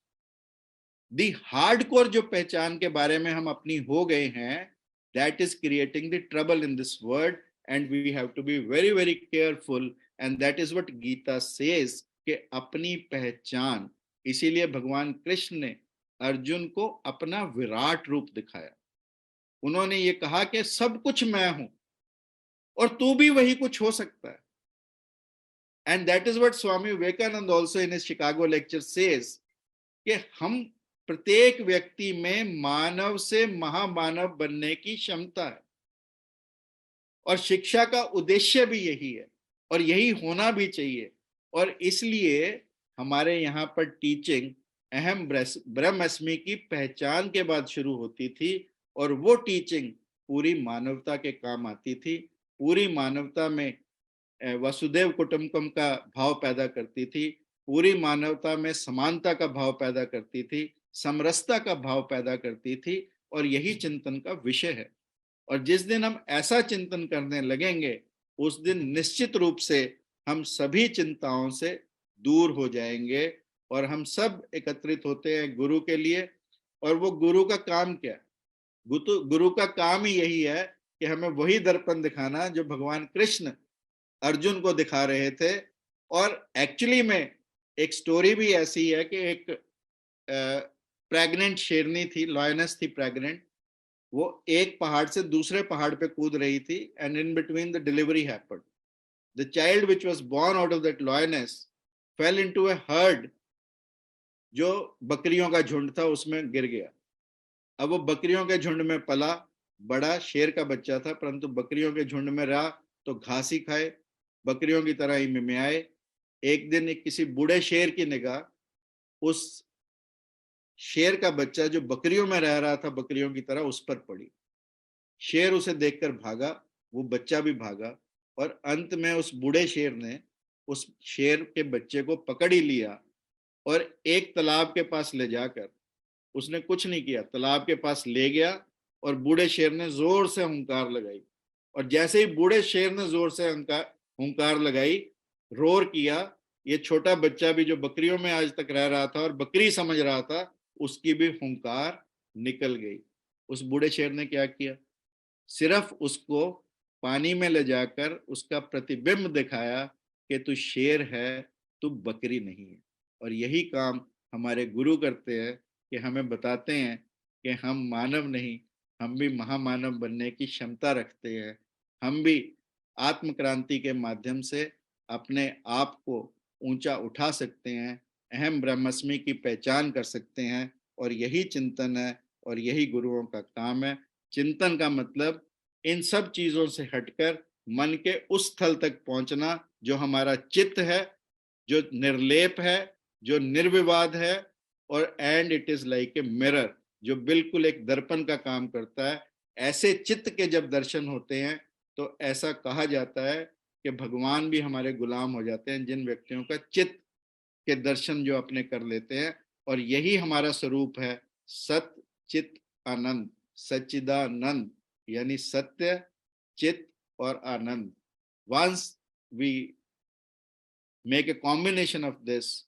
The hardcore जो पहचान के बारे में हम अपनी हो गए हैं, that is creating the trouble in this world, and we have to be very very careful, and that is what Gita says कि अपनी पहचान। इसीलिए भगवान कृष्ण ने अर्जुन को अपना विराट रूप दिखाया। उन्होंने ये कहा कि सब कुछ मैं हूं और तू भी वही कुछ हो सकता है। And that is what Swami Vivekananda also in his Chicago lecture says कि हम प्रत्येक व्यक्ति में मानव से महामानव बनने की क्षमता है, और शिक्षा का उद्देश्य भी यही है और यही होना भी चाहिए। और इसलिए हमारे यहाँ पर टीचिंग अहम ब्रह्मस्मि की पहचान के बाद शुरू होती थी, और वो टीचिंग पूरी मानवता के काम आती थी, पूरी मानवता में वसुदेव कुटुंबकम का भाव पैदा करती थी, पूरी मानवता में समानता का भाव पैदा करती थी, समरसता का भाव पैदा करती थी, और यही चिंतन का विषय है। और जिस दिन हम ऐसा चिंतन करने लगेंगे, उस दिन निश्चित रूप से हम सभी चिंताओं से दूर हो जाएंगे, और हम सब एकत्रित होते हैं गुरु के लिए। और वो गुरु का काम क्या है? गुरु का काम ही यही है कि हमें वही दर्पण दिखाना जो भगवान कृष्ण अर्जुन को दिखा रहे थे। और एक्चुअली में एक स्टोरी भी ऐसी है कि एक प्रेग्नेंट शेरनी थी, लॉयनेस थी प्रेग्नेंट, वो एक पहाड़ से दूसरे पहाड़ पे कूद रही थी, and in between the delivery happened. The child which was born out of that lioness fell into a herd, जो बकरियों का झुंड था उसमें गिर गया। अब वो बकरियों के झुंड में पला, बड़ा शेर का बच्चा था, परंतु बकरियों के झुंड में रहा तो घास ही खाए, बकरियों की तरह ही मिमियाए। एक दिन एक किसी बूढ़े शेर की निगाह उस शेर का बच्चा जो बकरियों में रह रहा था बकरियों की तरह, उस पर पड़ी। शेर उसे देखकर भागा, वो बच्चा भी भागा, और अंत में उस बूढ़े शेर ने उस शेर के बच्चे को पकड़ ही लिया और एक तालाब के पास ले जाकर, उसने कुछ नहीं किया, तालाब के पास ले गया, और बूढ़े शेर ने जोर से हुंकार लगाई। और जैसे ही बूढ़े शेर ने जोर से हुंकार लगाई, रोर किया, ये छोटा बच्चा भी जो बकरियों में आज तक रह रहा था और बकरी समझ रहा था, उसकी भी हुंकार निकल गई। उस बूढ़े शेर ने क्या किया? सिर्फ उसको पानी में ले जाकर उसका प्रतिबिंब दिखाया कि तू शेर है, तू बकरी नहीं है। और यही काम हमारे गुरु करते हैं कि हमें बताते हैं कि हम मानव नहीं, हम भी महामानव बनने की क्षमता रखते हैं। हम भी आत्म क्रांति के माध्यम से अपने आप को ऊंचा उठा सकते हैं, अहम ब्रह्मस्मि की पहचान कर सकते हैं। और यही चिंतन है और यही गुरुओं का काम है। चिंतन का मतलब इन सब चीजों से हटकर मन के उस स्थल तक पहुंचना जो हमारा चित्त है, जो निर्लेप है, जो निर्विवाद है, और and it is like a mirror, जो बिल्कुल एक दर्पण का काम करता है। ऐसे चित्त के जब दर्शन होते हैं तो ऐसा कहा जाता है कि भगवान भी हमारे गुलाम हो जाते हैं, जिन व्यक्तियों का चित्त के दर्शन जो अपने कर लेते हैं। और यही हमारा स्वरूप है, सत चित आनंद, सच्चिदानंद, यानी सत्य, चित और आनंद। once we make a combination of this,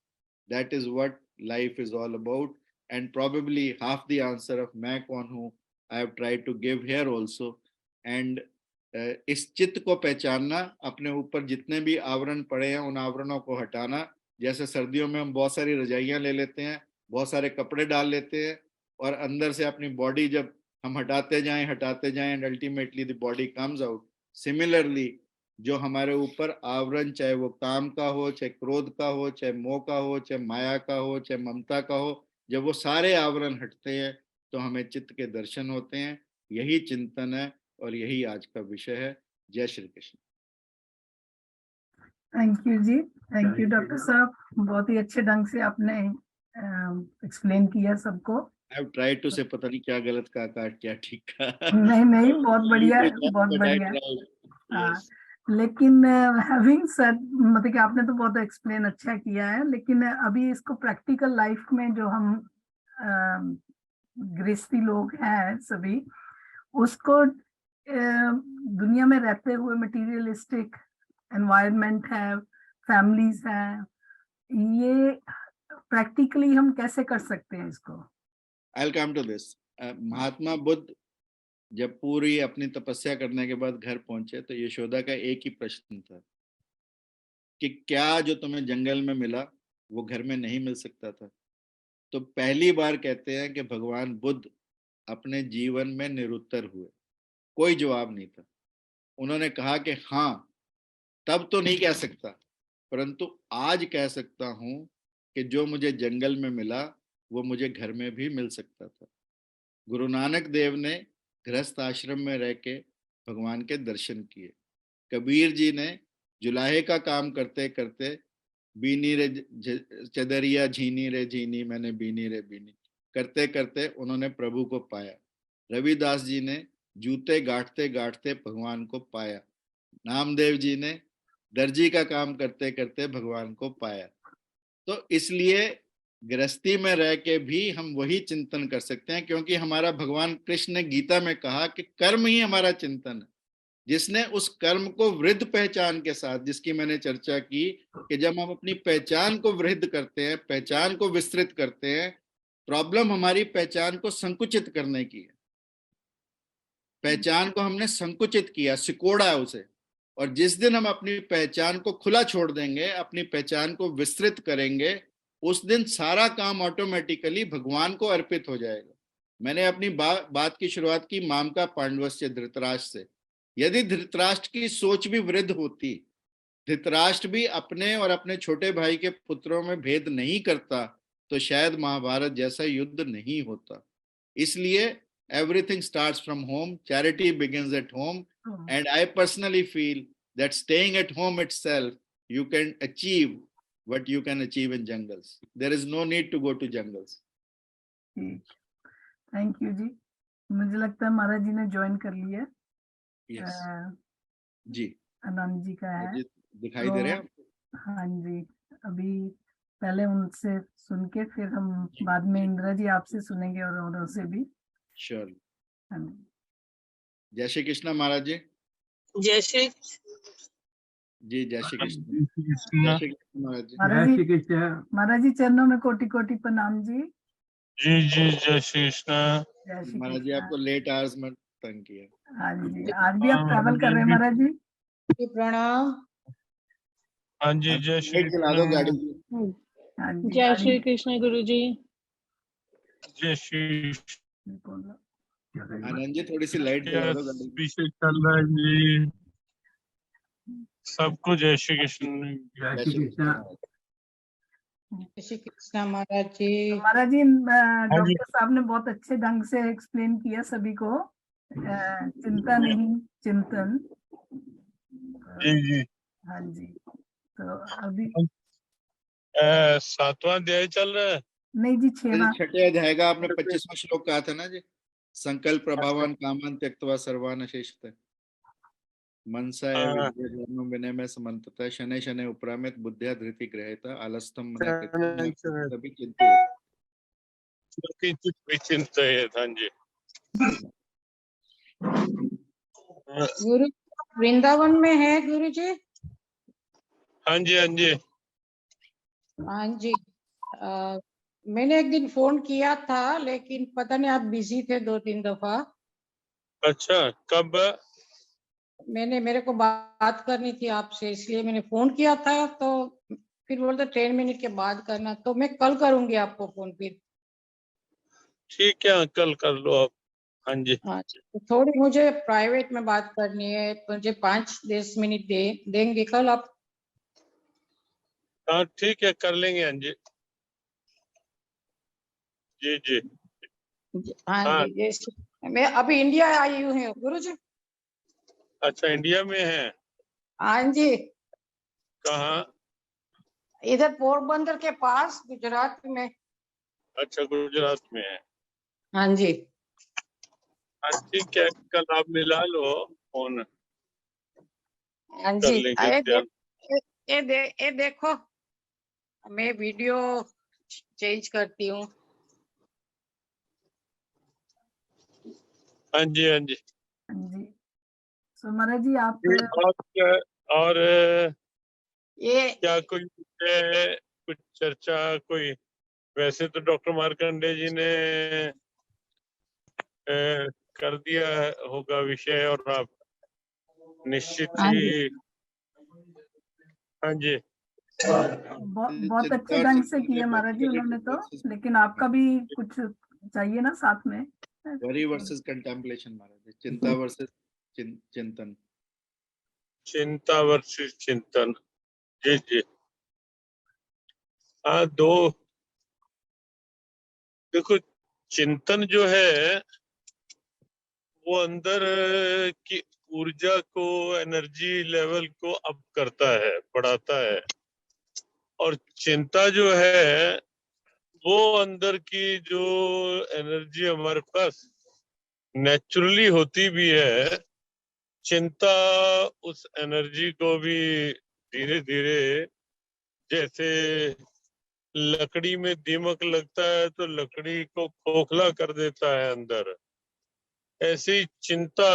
that is what life is all about. And probably half the answer of मैं कौन हूँ I have tried to give here also. And इस चित्त को पहचानना, अपने ऊपर जितने भी आवरण पड़े हैं उन आवरणों को हटाना। जैसे सर्दियों में हम बहुत सारी रजाइयां ले लेते हैं, बहुत सारे कपड़े डाल लेते हैं, और अंदर से अपनी बॉडी जब हम हटाते जाएं and ultimately the body comes out. Similarly जो हमारे ऊपर आवरण, चाहे वो काम का हो, चाहे क्रोध का हो, चाहे मोह का हो, चाहे माया का हो, चाहे ममता का हो, जब वो सारे आवरण हटते हैं तो हमें चित्त के दर्शन होते हैं। यही चिंतन है और यही आज का विषय है। जय Shri Krishna. Thank you ji, thank you doctor साहब, बहुत ही अच्छे ढंग से आपने एक्सप्लेन किया सबको। I have tried to say, पता नहीं क्या गलत कहा, क्या ठीक कहा। नहीं नहीं, बहुत बढ़िया, बहुत बढ़िया। हाँ, लेकिन हैविंग सेड, मतलब कि आपने तो बहुत एक्सप्लेन अच्छा किया है, लेकिन अभी इसको प्रैक्टिकल लाइफ में जो हम गृहस्थी लोग हैं सभी, उसको दुनिया में रहते हुए मटेरियलिस्टिक एनवायरनमेंट है, फैमिलीज है, ये प्रैक्टिकली हम कैसे कर सकते हैं इसको? I'll come to this. Mahatma Buddha जब पूरी अपनी तपस्या करने के बाद घर पहुंचे तो यशोदा का एक ही प्रश्न था कि क्या जो तुम्हें जंगल में मिला वो घर में नहीं मिल सकता था? तो पहली बार कहते हैं कि भगवान बुद्ध अपने जीवन में निरुत्तर हुए, कोई जवाब नहीं था। उन्होंने कहा कि हाँ, तब तो नहीं कह सकता, परंतु आज कह सकता हूं कि जो मुझे जंगल में मिला वो मुझे घर में भी मिल सकता था। गुरु नानक देव ने गृहस्थ आश्रम में रह के भगवान के दर्शन किए। कबीर जी ने जुलाहे का काम करते करते बीनी रे चदरिया झीनी रे झीनी मैंने बीनी रे बीनी करते करते उन्होंने प्रभु को पाया। रविदास जी ने जूते गांठते गांठते भगवान को पाया। नामदेव जी ने दर्जी का काम करते करते भगवान को पाया। तो इसलिए गृहस्थी में रह के भी हम वही चिंतन कर सकते हैं, क्योंकि हमारा भगवान कृष्ण ने गीता में कहा कि कर्म ही हमारा चिंतन है। जिसने उस कर्म को वृद्ध पहचान के साथ, जिसकी मैंने चर्चा की कि जब हम अपनी पहचान को वृद्ध करते हैं, पहचान को विस्तृत करते हैं, प्रॉब्लम हमारी पहचान को संकुचित करने की है। पहचान को हमने संकुचित किया, सिकोड़ा है उसे, और जिस दिन हम अपनी पहचान को खुला छोड़ देंगे, अपनी पहचान को विस्तृत करेंगे, उस दिन सारा काम ऑटोमेटिकली भगवान को अर्पित हो जाएगा। मैंने अपनी बात की शुरुआत की मामका पांडवस्य धृतराष्ट्र से। यदि धृतराष्ट्र की सोच भी वृद्ध होती, धृतराष्ट्र भी अपने और अपने छोटे भाई के पुत्रों में भेद नहीं करता, तो शायद महाभारत जैसा युद्ध नहीं होता। इसलिए everything starts from home, charity begins at home, and I personally feel that staying at home itself, you can achieve what you can achieve in jungles. There is no need to go to jungles. Thank you जी। मुझे लगता है महाराज जी ने ज्वाइन कर लिया। Yes. जी आनंद जी का है, दिखाई दे रहे हैं? हाँ जी। अभी पहले उनसे सुन के फिर हम बाद में इंदिरा जी आपसे सुनेंगे और औरों से भी। श्योर। हाँ, जय श्री कृष्ण महाराज जी। जय श्री जी जय श्री कृष्ण। जय श्री कृष्ण महाराज जी। महाराज जी चरणों में कोटि कोटि प्रणाम जी। जी जी, जय श्री कृष्ण। जय श्री महाराज जी कृष्ण। आपको लेट आवर्स में तंग किया। हाँ जी, आज भी आप ट्रैवल कर रहे हैं महाराज जी? प्रणाम। हाँ जी, जय श्री लाइट जला दो गाड़ी कृष्ण। की। हाँ जी, जय गाड़ी श्री कृष्ण गुरु जी। जय श्री आनंद जी थोड़ी सी लाइट जला दो गाड़ी की। पीछे चल रहा है जी। सबको जय श्री कृष्ण। जय श्री कृष्ण। जय श्री कृष्ण महाराज जी। महाराज जी, हाँ जी, डॉक्टर साहब ने बहुत अच्छे ढंग से एक्सप्लेन किया सभी को। चिंता नहीं, चिंतन। जी जी। हाँ जी, तो अभी 7वां अध्याय चल रहा है। नहीं जी, ये 6वां। छठे अध्याय का आपने 25वां श्लोक कहा था ना जी। संकल्प प्रभावान कामान त्यक्त्वा सर्वान शेषतः मनसा हाँ, विनय में समन्ततः शनै शनै उपरामित बुद्धिया धृति ग्रहता आलस्तम मन शनै शनै। तभी चिंतित। किंचित विचिंतयेत्। हाँ जी। गुरु वृंदावन में है गुरु जी। हाँ जी, हाँ जी। हाँ जी। मैंने एक दिन फोन किया था लेकिन पता नहीं आप बिजी थे 2-3 दफा। अच्छा, कब? मेरे को बात करनी थी आपसे इसलिए मैंने फोन किया था, तो फिर बोलते 10 मिनट के बाद करना, तो मैं कल करूंगी आपको फोन फिर। ठीक है, कल कर लो आप। हाँ जी। हाँ जी, तो थोड़ी मुझे प्राइवेट में बात करनी है, मुझे 5-10 मिनट देंगे कल आप? हाँ ठीक है, कर लेंगे। हाँ जी। जी जी। हाँ हाँ, जी। जैसे मैं अभी इंडिया आई हूँ गुरु जी। अच्छा इंडिया में है। हाँ जी, कहाँ? इधर पोरबंदर के पास गुजरात में। अच्छा, गुजरात में है। हाँ जी। हाँ ठीक है, कल आप मिला लो फोन, हाँ कर जी। लेंगे ध्यान। ये देखो, मैं वीडियो चेंज करती हूँ। हाँ जी, हाँ जी। हाँ जी, तो महाराज जी आप और ये क्या कोई कुछ चर्चा कोई? वैसे तो डॉक्टर मार्कंडे जी ने कर दिया होगा विषय, और आप निश्चित हाँ जी। ही। हाँ जी। बहुत अच्छे चिंता और ढंग से चिंतन किए महाराज जी उन्होंने तो, लेकिन आपका भी कुछ चाहिए ना साथ में। वरी वर्सेस कंटेम्पलेशन महाराज। चिंता वर्सेस चिंतन। चिंता वर्सेस चिंतन। जी जी। हाँ, दो। देखो, चिंतन जो है वो अंदर की ऊर्जा को, एनर्जी लेवल को अप करता है, बढ़ाता है। और चिंता जो है वो अंदर की जो एनर्जी हमारे पास नेचुरली होती भी है, चिंता उस एनर्जी को भी धीरे धीरे, जैसे लकड़ी में दीमक लगता है तो लकड़ी को खोखला कर देता है अंदर, ऐसे ही चिंता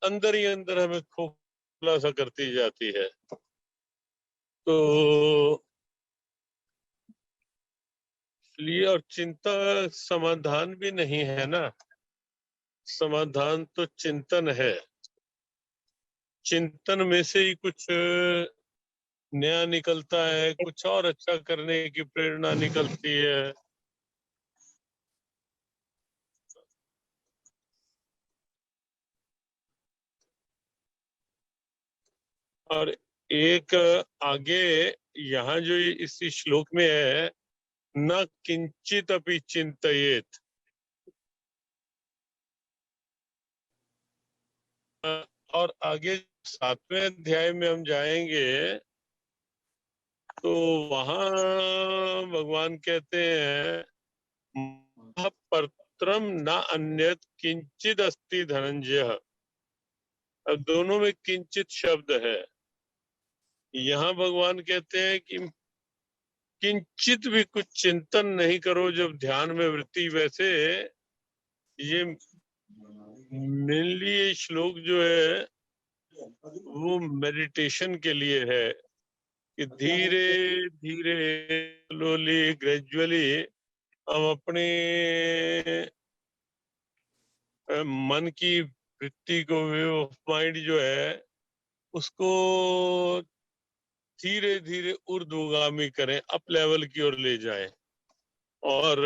अंदर ही अंदर हमें खोखला सा करती जाती है। तो इसलिए, और चिंता समाधान भी नहीं है ना, समाधान तो चिंतन है। चिंतन में से ही कुछ नया निकलता है, कुछ और अच्छा करने की प्रेरणा निकलती है। और एक आगे यहाँ जो इस श्लोक में है, न किंचित अपि चिंतयेत। और आगे 7वें अध्याय में हम जाएंगे तो वहां भगवान कहते हैं परत्रम न अन्यत किंचित अस्ति धनंजय। अब दोनों में किंचित शब्द है। यहाँ भगवान कहते हैं कि किंचित भी कुछ चिंतन नहीं करो जब ध्यान में वृत्ति। वैसे ये मेनली ये श्लोक जो है वो मेडिटेशन के लिए है कि धीरे धीरे, स्लोली, ग्रेजुअली हम अपने मन की वृत्ति को, वे ऑफ माइंड जो है उसको धीरे धीरे ऊर्ध्वगामी करें, अप लेवल की ओर ले जाएं, और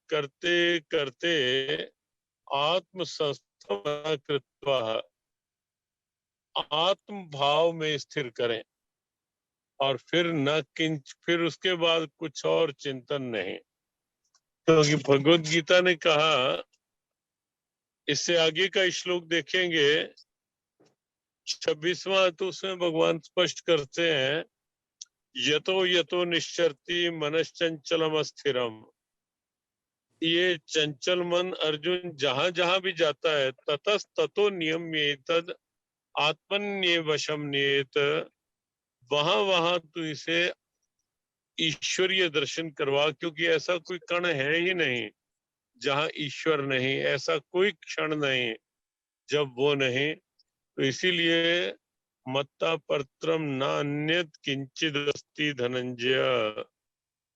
करते करते आत्म संस्थान कृत्वा आत्म भाव में स्थिर करें, और फिर उसके बाद कुछ और चिंतन नहीं। क्योंकि भगवत गीता ने कहा, इससे आगे का श्लोक देखेंगे 26वां, तो उसमें भगवान स्पष्ट करते हैं, यतो यतो निश्चरति मनश्चंचलम स्थिरम। ये चंचल मन अर्जुन जहां जहां भी जाता है, ततस ततो नियम्येतद आत्मन्येवशम नियत, वहां वहां तू इसे ईश्वरीय दर्शन करवा, क्योंकि ऐसा कोई कण है ही नहीं जहां ईश्वर नहीं, ऐसा कोई क्षण नहीं जब वो नहीं। तो इसीलिए मत्ता परत्रम न अन्यत किंचित अस्ति धनंजय,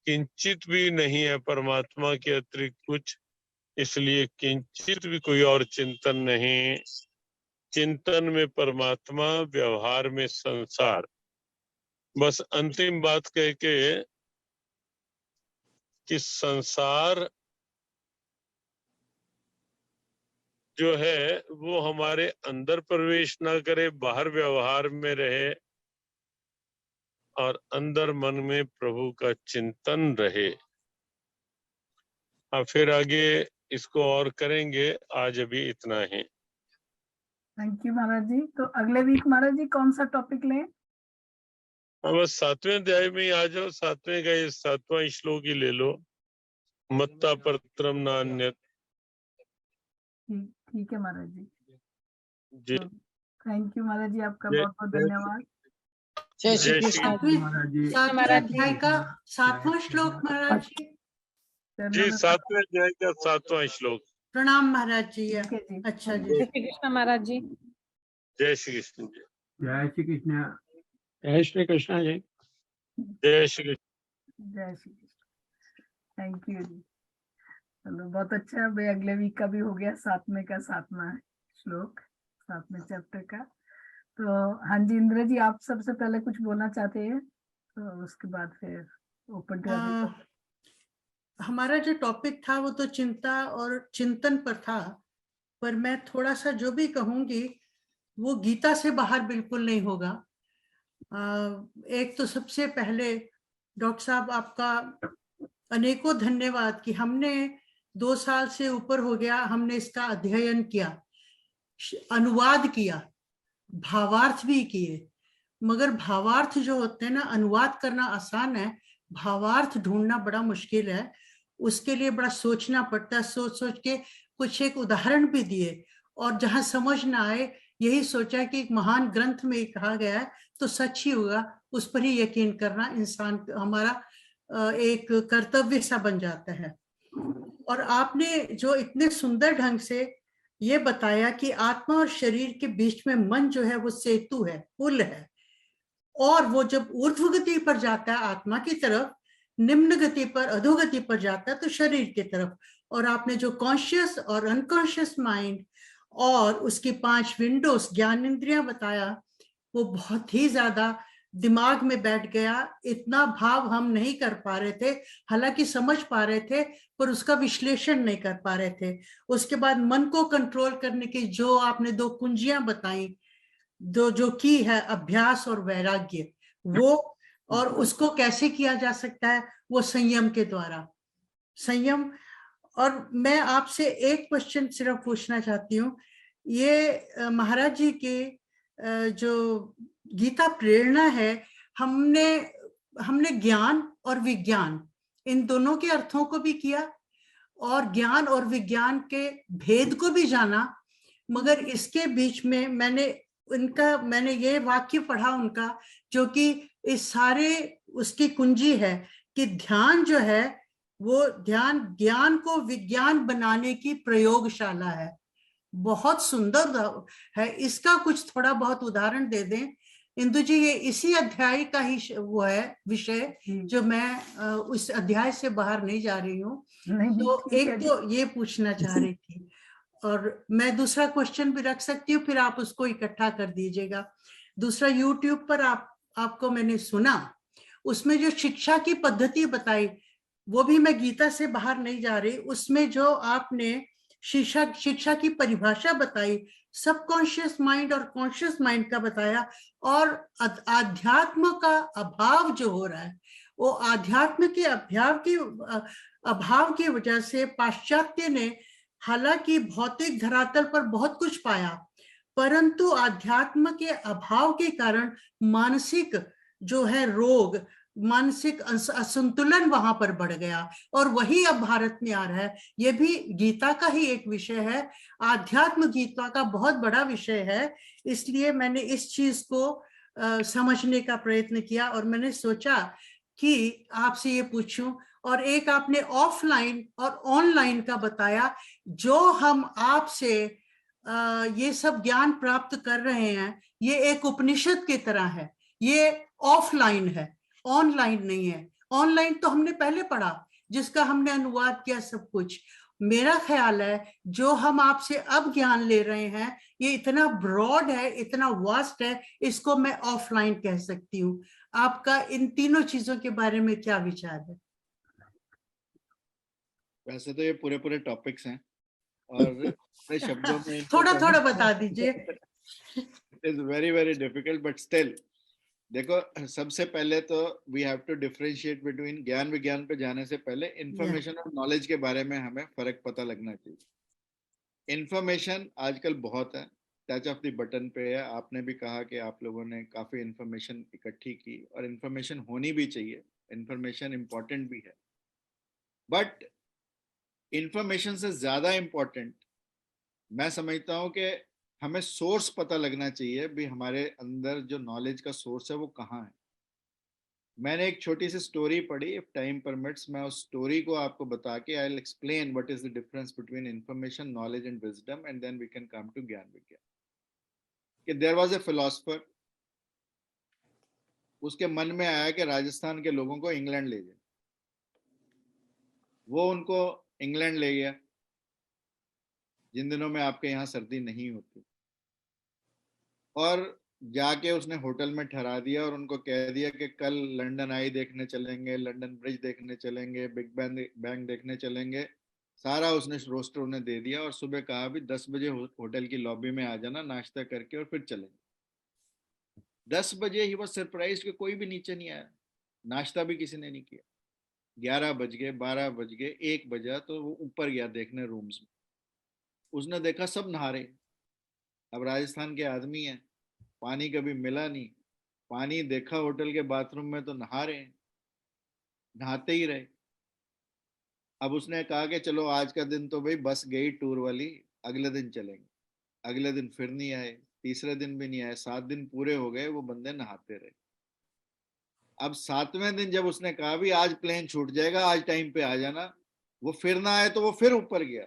किंचित भी नहीं है परमात्मा के अतिरिक्त कुछ, इसलिए किंचित भी कोई और चिंतन नहीं। चिंतन में परमात्मा, व्यवहार में संसार। बस अंतिम बात कह के कि संसार जो है वो हमारे अंदर प्रवेश ना करे, बाहर व्यवहार में रहे, और अंदर मन में प्रभु का चिंतन रहे। अब फिर आगे इसको और करेंगे, आज अभी इतना ही। थैंक यू महाराज जी। तो अगले वीक महाराज जी कौन सा टॉपिक लें? बस 7वें अध्याय में ही आ जाओ, 7वें का ये 7वां श्लोक ही ले लो, मत्ता परत्रम न अन्यत। ठीक है महाराज जी। जी, थैंक यू महाराज जी, आपका जय- बहुत बहुत धन्यवाद। जय श्री जय श्री कृष्ण। सातवें अध्याय का 7वां श्लोक महाराज जी। जी, 7वें अध्याय का 7वां श्लोक। प्रणाम महाराज जी। ठीक है जी। अच्छा जी। जय श्री कृष्ण महाराज जी। जय श्री कृष्ण जी। जय श्री कृष्ण। जय श्री कृष्ण जी। जय श्री कृष्ण। जय श्री कृष्ण। थैंक यू जी। चलो बहुत अच्छा, भाई अगले वीक का भी हो गया 7वें का 7वां श्लोक, 7वें चैप्टर का। तो हाँ जी इंद्र जी, आप सबसे पहले कुछ बोलना चाहते हैं, तो उसके बाद फिर ओपन टू। हमारा जो टॉपिक था वो तो चिंता और चिंतन पर था, पर मैं थोड़ा सा जो भी कहूंगी वो गीता से बाहर बिल्कुल नहीं होगा। एक तो सबसे पहले डॉक्टर साहब आपका अनेकों धन्यवाद कि हमने 2 साल से ऊपर हो गया, हमने इसका अध्ययन किया, अनुवाद किया, भावार्थ भी किए। मगर भावार्थ जो होते हैं ना, अनुवाद करना आसान है, भावार्थ ढूंढना बड़ा मुश्किल है। उसके लिए बड़ा सोचना पड़ता है। सोच सोच के कुछ एक उदाहरण भी दिए, और जहां समझ ना आए यही सोचा कि एक महान ग्रंथ में कहा गया है तो सच ही होगा, उस पर ही यकीन करना इंसान हमारा एक कर्तव्य सा बन जाता है। और आपने जो इतने सुंदर ढंग से ये बताया कि आत्मा और शरीर के बीच में मन जो है वो सेतु है, पुल है, और वो जब ऊर्ध्व गति पर जाता है आत्मा की तरफ, निम्न गति पर अधोगति पर जाता है तो शरीर की तरफ। और आपने जो कॉन्शियस और अनकॉन्शियस माइंड और उसकी 5 विंडोज ज्ञान इंद्रियां बताया, वो बहुत ही ज्यादा दिमाग में बैठ गया। इतना भाव हम नहीं कर पा रहे थे, हालांकि समझ पा रहे थे पर उसका विश्लेषण नहीं कर पा रहे थे। उसके बाद मन को कंट्रोल करने की जो आपने 2 कुंजियां बताई, जो की है अभ्यास और वैराग्य, वो, और उसको कैसे किया जा सकता है, वो संयम के द्वारा, संयम। और मैं आपसे एक क्वेश्चन सिर्फ पूछना चाहती हूँ, ये महाराज जी के जो गीता प्रेरणा है, हमने ज्ञान और विज्ञान इन दोनों के अर्थों को भी किया, और ज्ञान और विज्ञान के भेद को भी जाना। मगर इसके बीच में मैंने ये वाक्य पढ़ा उनका, जो कि इस सारे उसकी कुंजी है कि ध्यान जो है वो ज्ञान को विज्ञान बनाने की प्रयोगशाला है। बहुत सुंदर है। इसका कुछ थोड़ा बहुत उदाहरण दे दें इंदु जी, ये इसी अध्याय का ही वो है विषय जी। जो मैं उस अध्याय से बाहर नहीं जा रही हूँ। नहीं तो ठीक एक है जी। तो ये पूछना चाह रही थी, और मैं दूसरा क्वेश्चन भी रख सकती हूँ, फिर आप उसको इकट्ठा कर दीजिएगा। दूसरा, यूट्यूब पर आपको मैंने सुना, उसमें जो शिक्षा की पद्धति बताई, वो भी मैं गीता से बाहर नहीं जा रही, उसमें जो आपने शिक्षा की परिभाषा बताई, सबकॉन्शियस माइंड और कॉन्शियस माइंड का बताया, और आध्यात्म का अभाव जो हो रहा है, वो आध्यात्म के अभाव की वजह से पाश्चात्य ने हालांकि भौतिक धरातल पर बहुत कुछ पाया, परंतु आध्यात्म के अभाव के कारण मानसिक जो है रोग, मानसिक असंतुलन वहां पर बढ़ गया, और वही अब भारत में आ रहा है। ये भी गीता का ही एक विषय है, आध्यात्म गीता का बहुत बड़ा विषय है। इसलिए मैंने इस चीज को समझने का प्रयत्न किया, और मैंने सोचा कि आपसे ये पूछूं। और एक आपने ऑफलाइन और ऑनलाइन का बताया, जो हम आपसे ये सब ज्ञान प्राप्त कर रहे हैं, ये एक उपनिषद की तरह है, ये ऑफलाइन है, ऑनलाइन नहीं है। ऑनलाइन तो हमने पहले पढ़ा, जिसका हमने अनुवाद किया सब कुछ। मेरा ख्याल है जो हम आपसे अब ज्ञान ले रहे हैं, ये इतना ब्रॉड है, इतना वास्ट है, इसको मैं ऑफलाइन कह सकती हूँ। आपका इन तीनों चीजों के बारे में क्या विचार है? वैसे तो ये पूरे पूरे टॉपिक्स हैं, और अपने शब्दों में थोड़ा थोड़ा बता दीजिए। It is very very difficult, but still देखो, सबसे पहले तो we have to differentiate between ज्ञान विज्ञान पे जाने से पहले इंफॉर्मेशन और नॉलेज के बारे में हमें फर्क पता लगना चाहिए। इंफॉर्मेशन आजकल बहुत है, टच ऑफ द बटन पे है। आपने भी कहा कि आप लोगों ने काफी इंफॉर्मेशन इकट्ठी की, और इंफॉर्मेशन होनी भी चाहिए, इंफॉर्मेशन इंपॉर्टेंट भी है, बट इंफॉर्मेशन से ज्यादा इंपॉर्टेंट मैं समझता हूं कि हमें सोर्स पता लगना चाहिए भी, हमारे अंदर जो नॉलेज का सोर्स है वो कहाँ है। मैंने एक छोटी सी स्टोरी पढ़ी, इफ टाइम परमिट्स मैं उस स्टोरी को आपको बता के I will explain what is the difference between information, knowledge and wisdom, and then we can come to ज्ञान विज्ञान। कि देयर वाज ए फिलोसोफर, उसके मन में आया कि राजस्थान के लोगों को इंग्लैंड ले जाए। वो उनको इंग्लैंड ले गया, जिन दिनों में आपके यहाँ सर्दी नहीं होती, और जाके उसने होटल में ठहरा दिया और उनको कह दिया कि कल लंदन आई देखने चलेंगे, लंदन ब्रिज देखने चलेंगे, बिग बैंग देखने चलेंगे। सारा उसने रोस्टर उन्हें दे दिया, और सुबह कहा भी 10 बजे होटल की लॉबी में आ जाना नाश्ता करके, और फिर चलेंगे। 10 बजे ही वो सरप्राइज कि कोई भी नीचे नहीं आया, नाश्ता भी किसी ने नहीं किया। 11 बज गए, 12 बज गए, 1 बजा, तो वो ऊपर गया देखने रूम्स में। उसने देखा सब नहा रहे। अब राजस्थान के आदमी हैं, पानी कभी मिला नहीं, पानी देखा होटल के बाथरूम में तो नहा रहे हैं, नहाते ही रहे। अब उसने कहा कि चलो आज का दिन तो भाई बस गई टूर वाली, अगले दिन चलेंगे। अगले दिन फिर नहीं आए, तीसरे दिन भी नहीं आए, 7 दिन पूरे हो गए, वो बंदे नहाते रहे। अब 7वें दिन जब उसने कहा भी आज प्लेन छूट जाएगा, आज टाइम पे आ जाना, वो फिर ना आए, तो वो फिर ऊपर गया।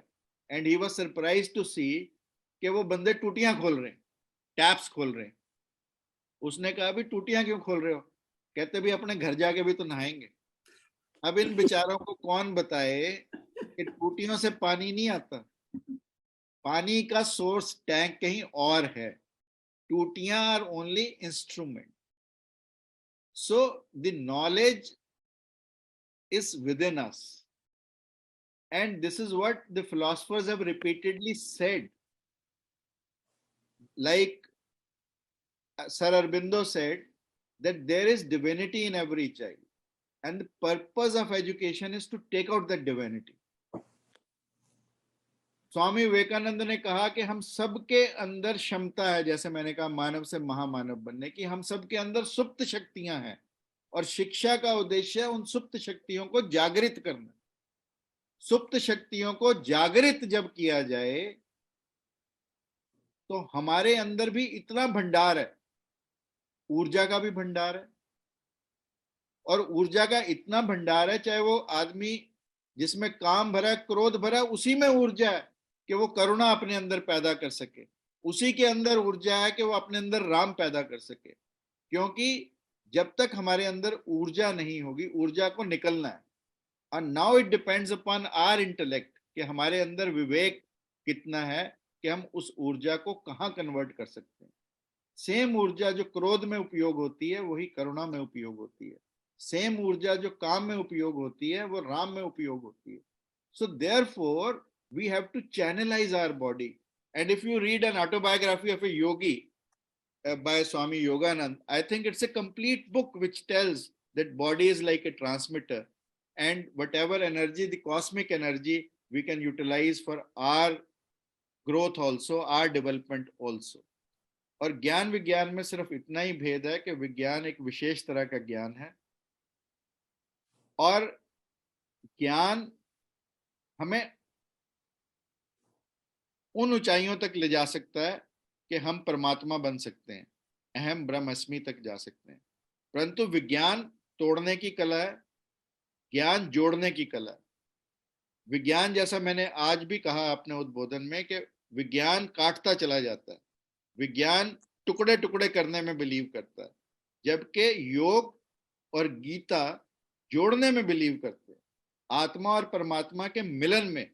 And he was surprised to see कि वो बंदे टूटियां खोल रहे हैं, टैप्स खोल रहे हैं। उसने कहा भी टूटियां क्यों खोल रहे हो? कहते भी अपने घर जाके भी तो नहाएंगे। अब इन बेचारों को कौन बताए कि टूटियों से पानी नहीं आता, पानी का सोर्स टैंक कहीं और है, टूटियां are only instrument. So the knowledge is within us, and this is what the philosophers have repeatedly said. Like Sir Aurobindo said that there is divinity in every child, and the purpose of education is to take out that divinity. Swami Vivekananda ने कहा कि हम सबके अंदर क्षमता है, जैसे मैंने कहा मानव से महामानव बनने की, हम सबके अंदर सुप्त शक्तियां हैं, और शिक्षा का उद्देश्य है उन सुप्त शक्तियों को जागृत करना। सुप्त शक्तियों को जागृत जब किया जाए तो हमारे अंदर भी इतना भंडार है, ऊर्जा का भी भंडार है, और ऊर्जा का इतना भंडार है, चाहे वो आदमी जिसमें काम भरा, क्रोध भरा, उसी में ऊर्जा है कि वो करुणा अपने अंदर पैदा कर सके, उसी के अंदर ऊर्जा है कि वो अपने अंदर राम पैदा कर सके, क्योंकि जब तक हमारे अंदर ऊर्जा नहीं होगी, ऊर्जा को निकलना है। और now it depends upon our intellect कि हमारे अंदर विवेक कितना है कि हम उस ऊर्जा को कहाँ कन्वर्ट कर सकते हैं। सेम ऊर्जा जो क्रोध में उपयोग होती है वही करुणा में उपयोग होती है। सेम ऊर्जा जो काम में उपयोग होती है वो राम में उपयोग होती है। So therefore we have to channelise our body. And if you read an autobiography of a yogi by Swami Yoganand, I think it's a complete book which tells that body is like a transmitter, and whatever energy, the cosmic energy, we can utilize for our growth also, our development also. और ज्ञान विज्ञान में सिर्फ इतना ही भेद है कि विज्ञान एक विशेष तरह का ज्ञान है और ज्ञान हमें उन ऊंचाइयों तक ले जा सकता है कि हम परमात्मा बन सकते हैं, अहम ब्रह्मस्मि तक जा सकते हैं। परंतु विज्ञान तोड़ने की कला है, ज्ञान जोड़ने की कला है। विज्ञान, जैसा मैंने आज भी कहा अपने उद्बोधन में, कि विज्ञान काटता चला जाता है, विज्ञान टुकड़े टुकड़े करने में बिलीव करता है, जबकि योग और गीता जोड़ने में बिलीव करते हैं। आत्मा और परमात्मा के मिलन में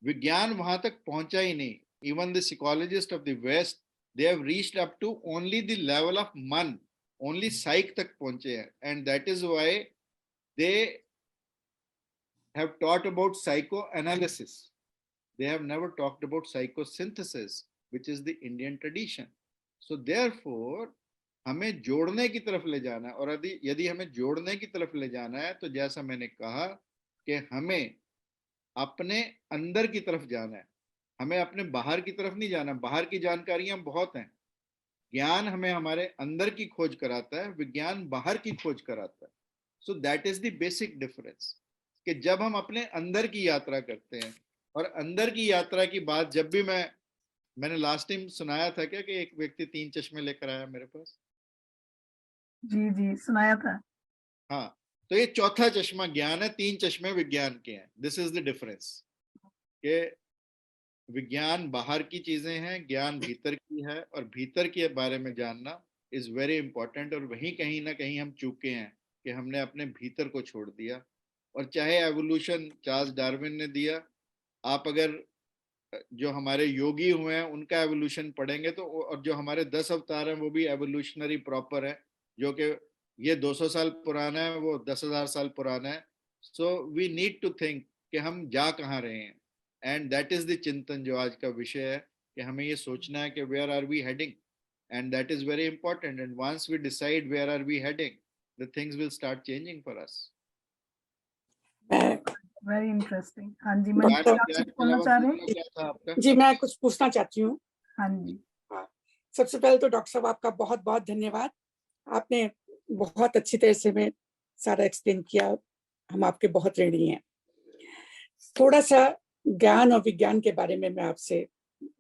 विज्ञान वहां तक पहुंचा ही नहीं। Even the psychologists of the West, they have reached up to only the level of मन, only psych तक पहुंचे हैं, and that is why they have taught about psychoanalysis. They have never talked about psychosynthesis, which is the Indian tradition. So therefore, हमें जोड़ने की तरफ ले जाना है, और यदि हमें जोड़ने की तरफ ले जाना है तो जैसा मैंने कहा कि हमें अपने अंदर की तरफ जाना है, हमें अपने बाहर की तरफ नहीं जाना। बाहर की जानकारियां बहुत हैं, ज्ञान हमें हमारे अंदर की खोज कराता है, विज्ञान बाहर की खोज कराता है। सो that is the basic difference, कि जब हम अपने अंदर की यात्रा करते हैं, और अंदर की यात्रा की बात जब भी मैंने लास्ट टाइम सुनाया था क्या कि एक व्यक्ति 3 चश्मे लेकर आया मेरे पास। जी जी सुनाया था। हाँ, तो ये चौथा चश्मा ज्ञान है, 3 चश्मे विज्ञान के हैं। दिस इज द डिफरेंस, कि विज्ञान बाहर की चीजें हैं, ज्ञान भीतर की है, और भीतर के बारे में जानना इज वेरी इंपॉर्टेंट। और वहीं कहीं ना कहीं हम चूके हैं कि हमने अपने भीतर को छोड़ दिया। और चाहे एवोल्यूशन चार्ल्स डार्विन ने दिया, आप अगर जो हमारे योगी हुए हैं उनका एवोल्यूशन पढ़ेंगे तो, और जो हमारे 10 अवतार हैं वो भी एवोल्यूशनरी प्रॉपर है, जो कि ये 200 साल पुराना है, वो 10,000 साल पुराना है। So we need to think कि हम जा कहाँ रहे हैं, एंड दैट इज द चिंतन जो आज का विषय है, कि हमें ये सोचना है कि where are we heading, and that is very important. And once we decide where are we heading, the things will start changing for us. Very interesting. हाँ जी, मैं आपसे बोलना चाह रहे हैं। जी, मैं कुछ पूछना चाहती हूँ। हाँ जी, सबसे पहले तो डॉक्टर साहब आपका बहुत बहुत धन्यवाद। आपने बहुत अच्छी तरह से में सारा एक्सप्लेन किया, हम आपके बहुत ऋणी हैं। थोड़ा सा ज्ञान और विज्ञान के बारे में मैं आपसे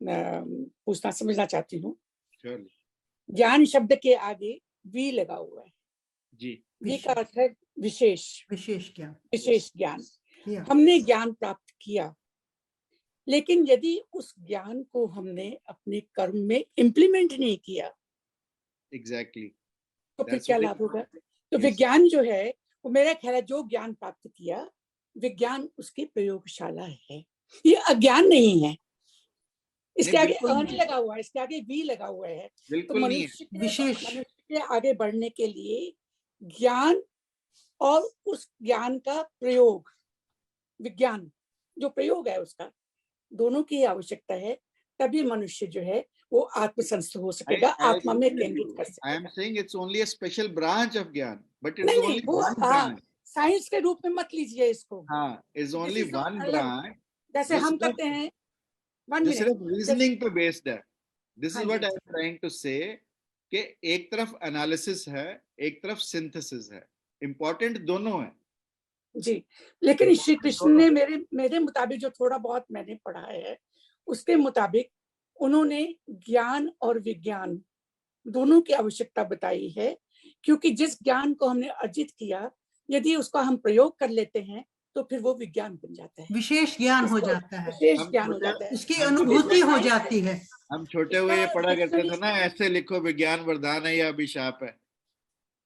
पूछना समझना चाहती हूँ। ज्ञान शब्द के आगे वी लगा हुआ है जी। वी का अर्थ है विशेष ज्ञान। विशेष ज्ञान। हमने ज्ञान प्राप्त किया, लेकिन यदि उस ज्ञान को हमने अपने कर्म में इम्प्लीमेंट नहीं किया, एग्जैक्टली, तो फिर क्या लाभ होगा? तो विज्ञान जो है वो, मेरा ख्याल है, जो ज्ञान प्राप्त किया, विज्ञान उसकी प्रयोगशाला है, ये अज्ञान नहीं है। इसके आगे अन लगा हुआ है, इसके आगे वी लगा हुआ है। तो मनुष्य के आगे बढ़ने के लिए ज्ञान और उस ज्ञान का प्रयोग, विज्ञान जो प्रयोग है उसका, दोनों की आवश्यकता है, तभी मनुष्य जो है वो आत्मसंस्थ हो सकेगा, आत्मा में केंद्रित कर सकेगा। I am saying it's only a special branch of ज्ञान, but it's नहीं, only वो one branch. साइंस के रूप में मत लीजिए इसको। हाँ, is only one branch. जैसे हम करते हैं, जो सिर्फ रीजनिंग पे बेस्ड है। This is what I am trying to say, कि एक तरफ एनालिसिस है, एक तरफ सिंथेसिस है, इम्पोर्टेंट दोनों है जी। लेकिन श्री कृष्ण ने मेरे मुताबिक, जो थोड़ा बहुत मैंने पढ़ा है, उसके मुताबिक उन्होंने ज्ञान और विज्ञान दोनों की आवश्यकता बताई है, क्योंकि जिस ज्ञान को हमने अर्जित किया, यदि उसका हम प्रयोग कर लेते हैं तो फिर वो विज्ञान बन जाता है, विशेष ज्ञान हो जाता है, विशेष ज्ञान हो जाता है, उसकी अनुभूति हो जाती है। हम छोटे हुए ये पढ़ा करते थे ना, ऐसे लिखो विज्ञान वरदान है या अभिशाप है।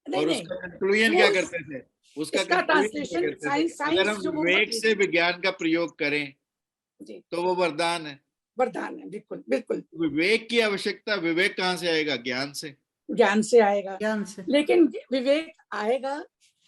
नहीं और नहीं, उसका कंक्लूजन वो क्या करते थे, उसका इसका कंक्लूजन क्या ट्रांसलेशन करते थे? साइंस अगर साइंस हम जो वो विवेक मत से विज्ञान का प्रयोग करें जी तो वो वरदान है। वरदान है, बिल्कुल बिल्कुल विवेक की आवश्यकता, विवेक कहाँ से आएगा? ज्ञान से। ज्ञान से आएगा, ज्ञान से। लेकिन विवेक आएगा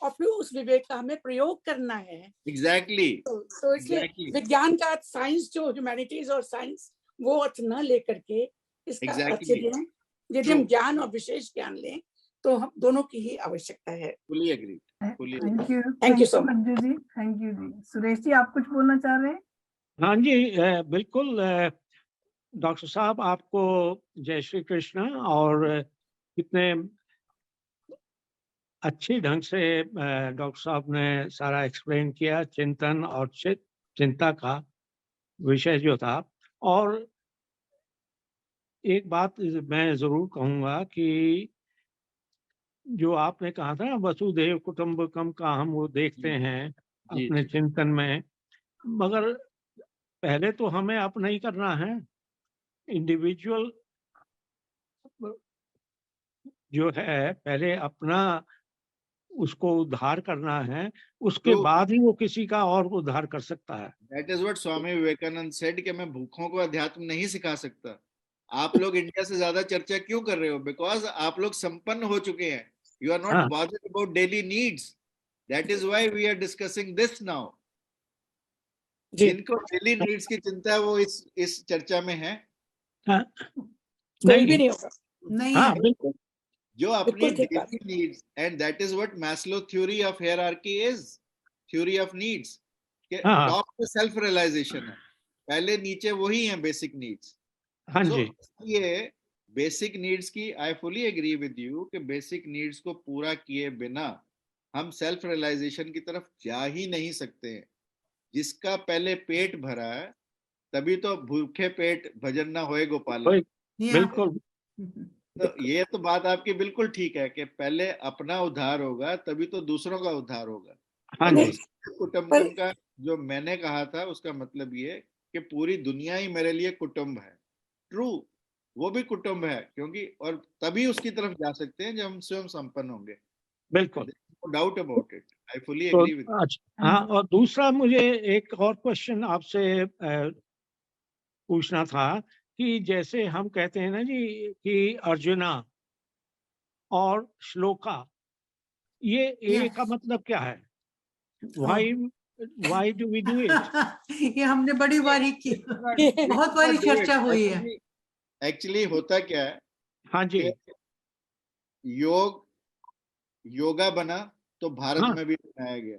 और फिर उस विवेक का हमें प्रयोग करना है। एग्जैक्टली तो इसलिए एग्जैक्टली विज्ञान का अर्थ साइंस, जो ह्यूमैनिटीज और साइंस, वो अर्थ न लेकर के इसका अर्थ एग्जैक्टली यदि हम ज्ञान और विशेष ज्ञान लें तो हम दोनों की ही आवश्यकता है। Fully agree. Thank you so much. Manju ji, thank you जी। सुरेश जी, आप कुछ बोलना चाह रहे हैं? हाँ जी, बिल्कुल। डॉक्टर साहब, आपको जय श्री कृष्ण। और कितने अच्छे ढंग से डॉक्टर साहब ने सारा एक्सप्लेन किया, चिंतन और चिंता का विषय जो था। और एक बात मैं जरूर कहूंगा कि जो आपने कहा था ना, वसुधैव कुटुंबकम का हम वो देखते हैं जी, अपने जी। चिंतन में, मगर पहले तो हमें अपना ही करना है। इंडिविजुअल जो है पहले अपना उसको उद्धार करना है, उसके तो बाद ही वो किसी का और उद्धार कर सकता है। That is what Swami Vivekananda said कि मैं भूखों को अध्यात्म नहीं सिखा सकता। आप लोग इंडिया से ज्यादा चर्चा क्यों कर रहे हो? बिकॉज आप लोग संपन्न हो चुके हैं। यू आर नॉट हाँ bothered about daily needs. That is why we are discussing this now. जी जिनको डेली नीड्स की चिंता है वो इस चर्चा में है। हाँ, कोई भी नहीं नहीं होगा। नहीं हाँ है। बिल्कुल जो अपनी बिल्कुल ठीक बात। Daily needs, and that is what Maslow theory of hierarchy is, theory of needs के हाँ टॉप पे सेल्फ रियलाइजेशन है, पहले नीचे वही है बेसिक नीड्स। हाँ सो जी ये बेसिक नीड्स की, I fully agree with you कि बेसिक नीड्स को पूरा किए बिना हम सेल्फ रियलाइजेशन की तरफ जा ही नहीं सकते हैं। जिसका पहले पेट भरा है, तभी तो भूखे पेट भजन ना होए गोपाला। बिल्कुल तो ये तो बात आपकी बिल्कुल ठीक है कि पहले अपना उद्धार होगा तभी तो दूसरों का उद्धार होगा। हाँ और जी वसुधैव कुटुंबकम का जो मैंने कहा था उसका मतलब ये कि पूरी दुनिया ही मेरे लिए कुटुंब है। ट्रू, वो भी कुटुंब है, क्योंकि और तभी उसकी तरफ जा सकते हैं जब हम स्वयं संपन्न होंगे। बिल्कुल। No doubt about it, I fully तो एग्री विद। अच्छा, हाँ, और दूसरा मुझे एक और क्वेश्चन आपसे पूछना था कि जैसे हम कहते हैं ना जी कि अर्जुना और श्लोका, ये ए का मतलब क्या है? Why do we do it? ये हमने बड़ी बारी की, बहुत बारी चर्चा हुई है। एक्चुअली होता क्या है हाँ जी कि योगा बना तो भारत हाँ में भी अपनाया गया।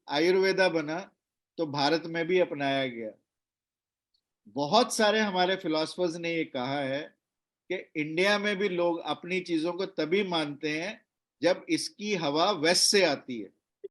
आयुर्वेदा बना तो भारत में भी अपनाया गया। बहुत सारे हमारे फिलोसफर्स ने ये कहा है कि इंडिया में भी लोग अपनी चीजों को तभी मानते हैं जब इसकी हवा वेस्ट से आती है।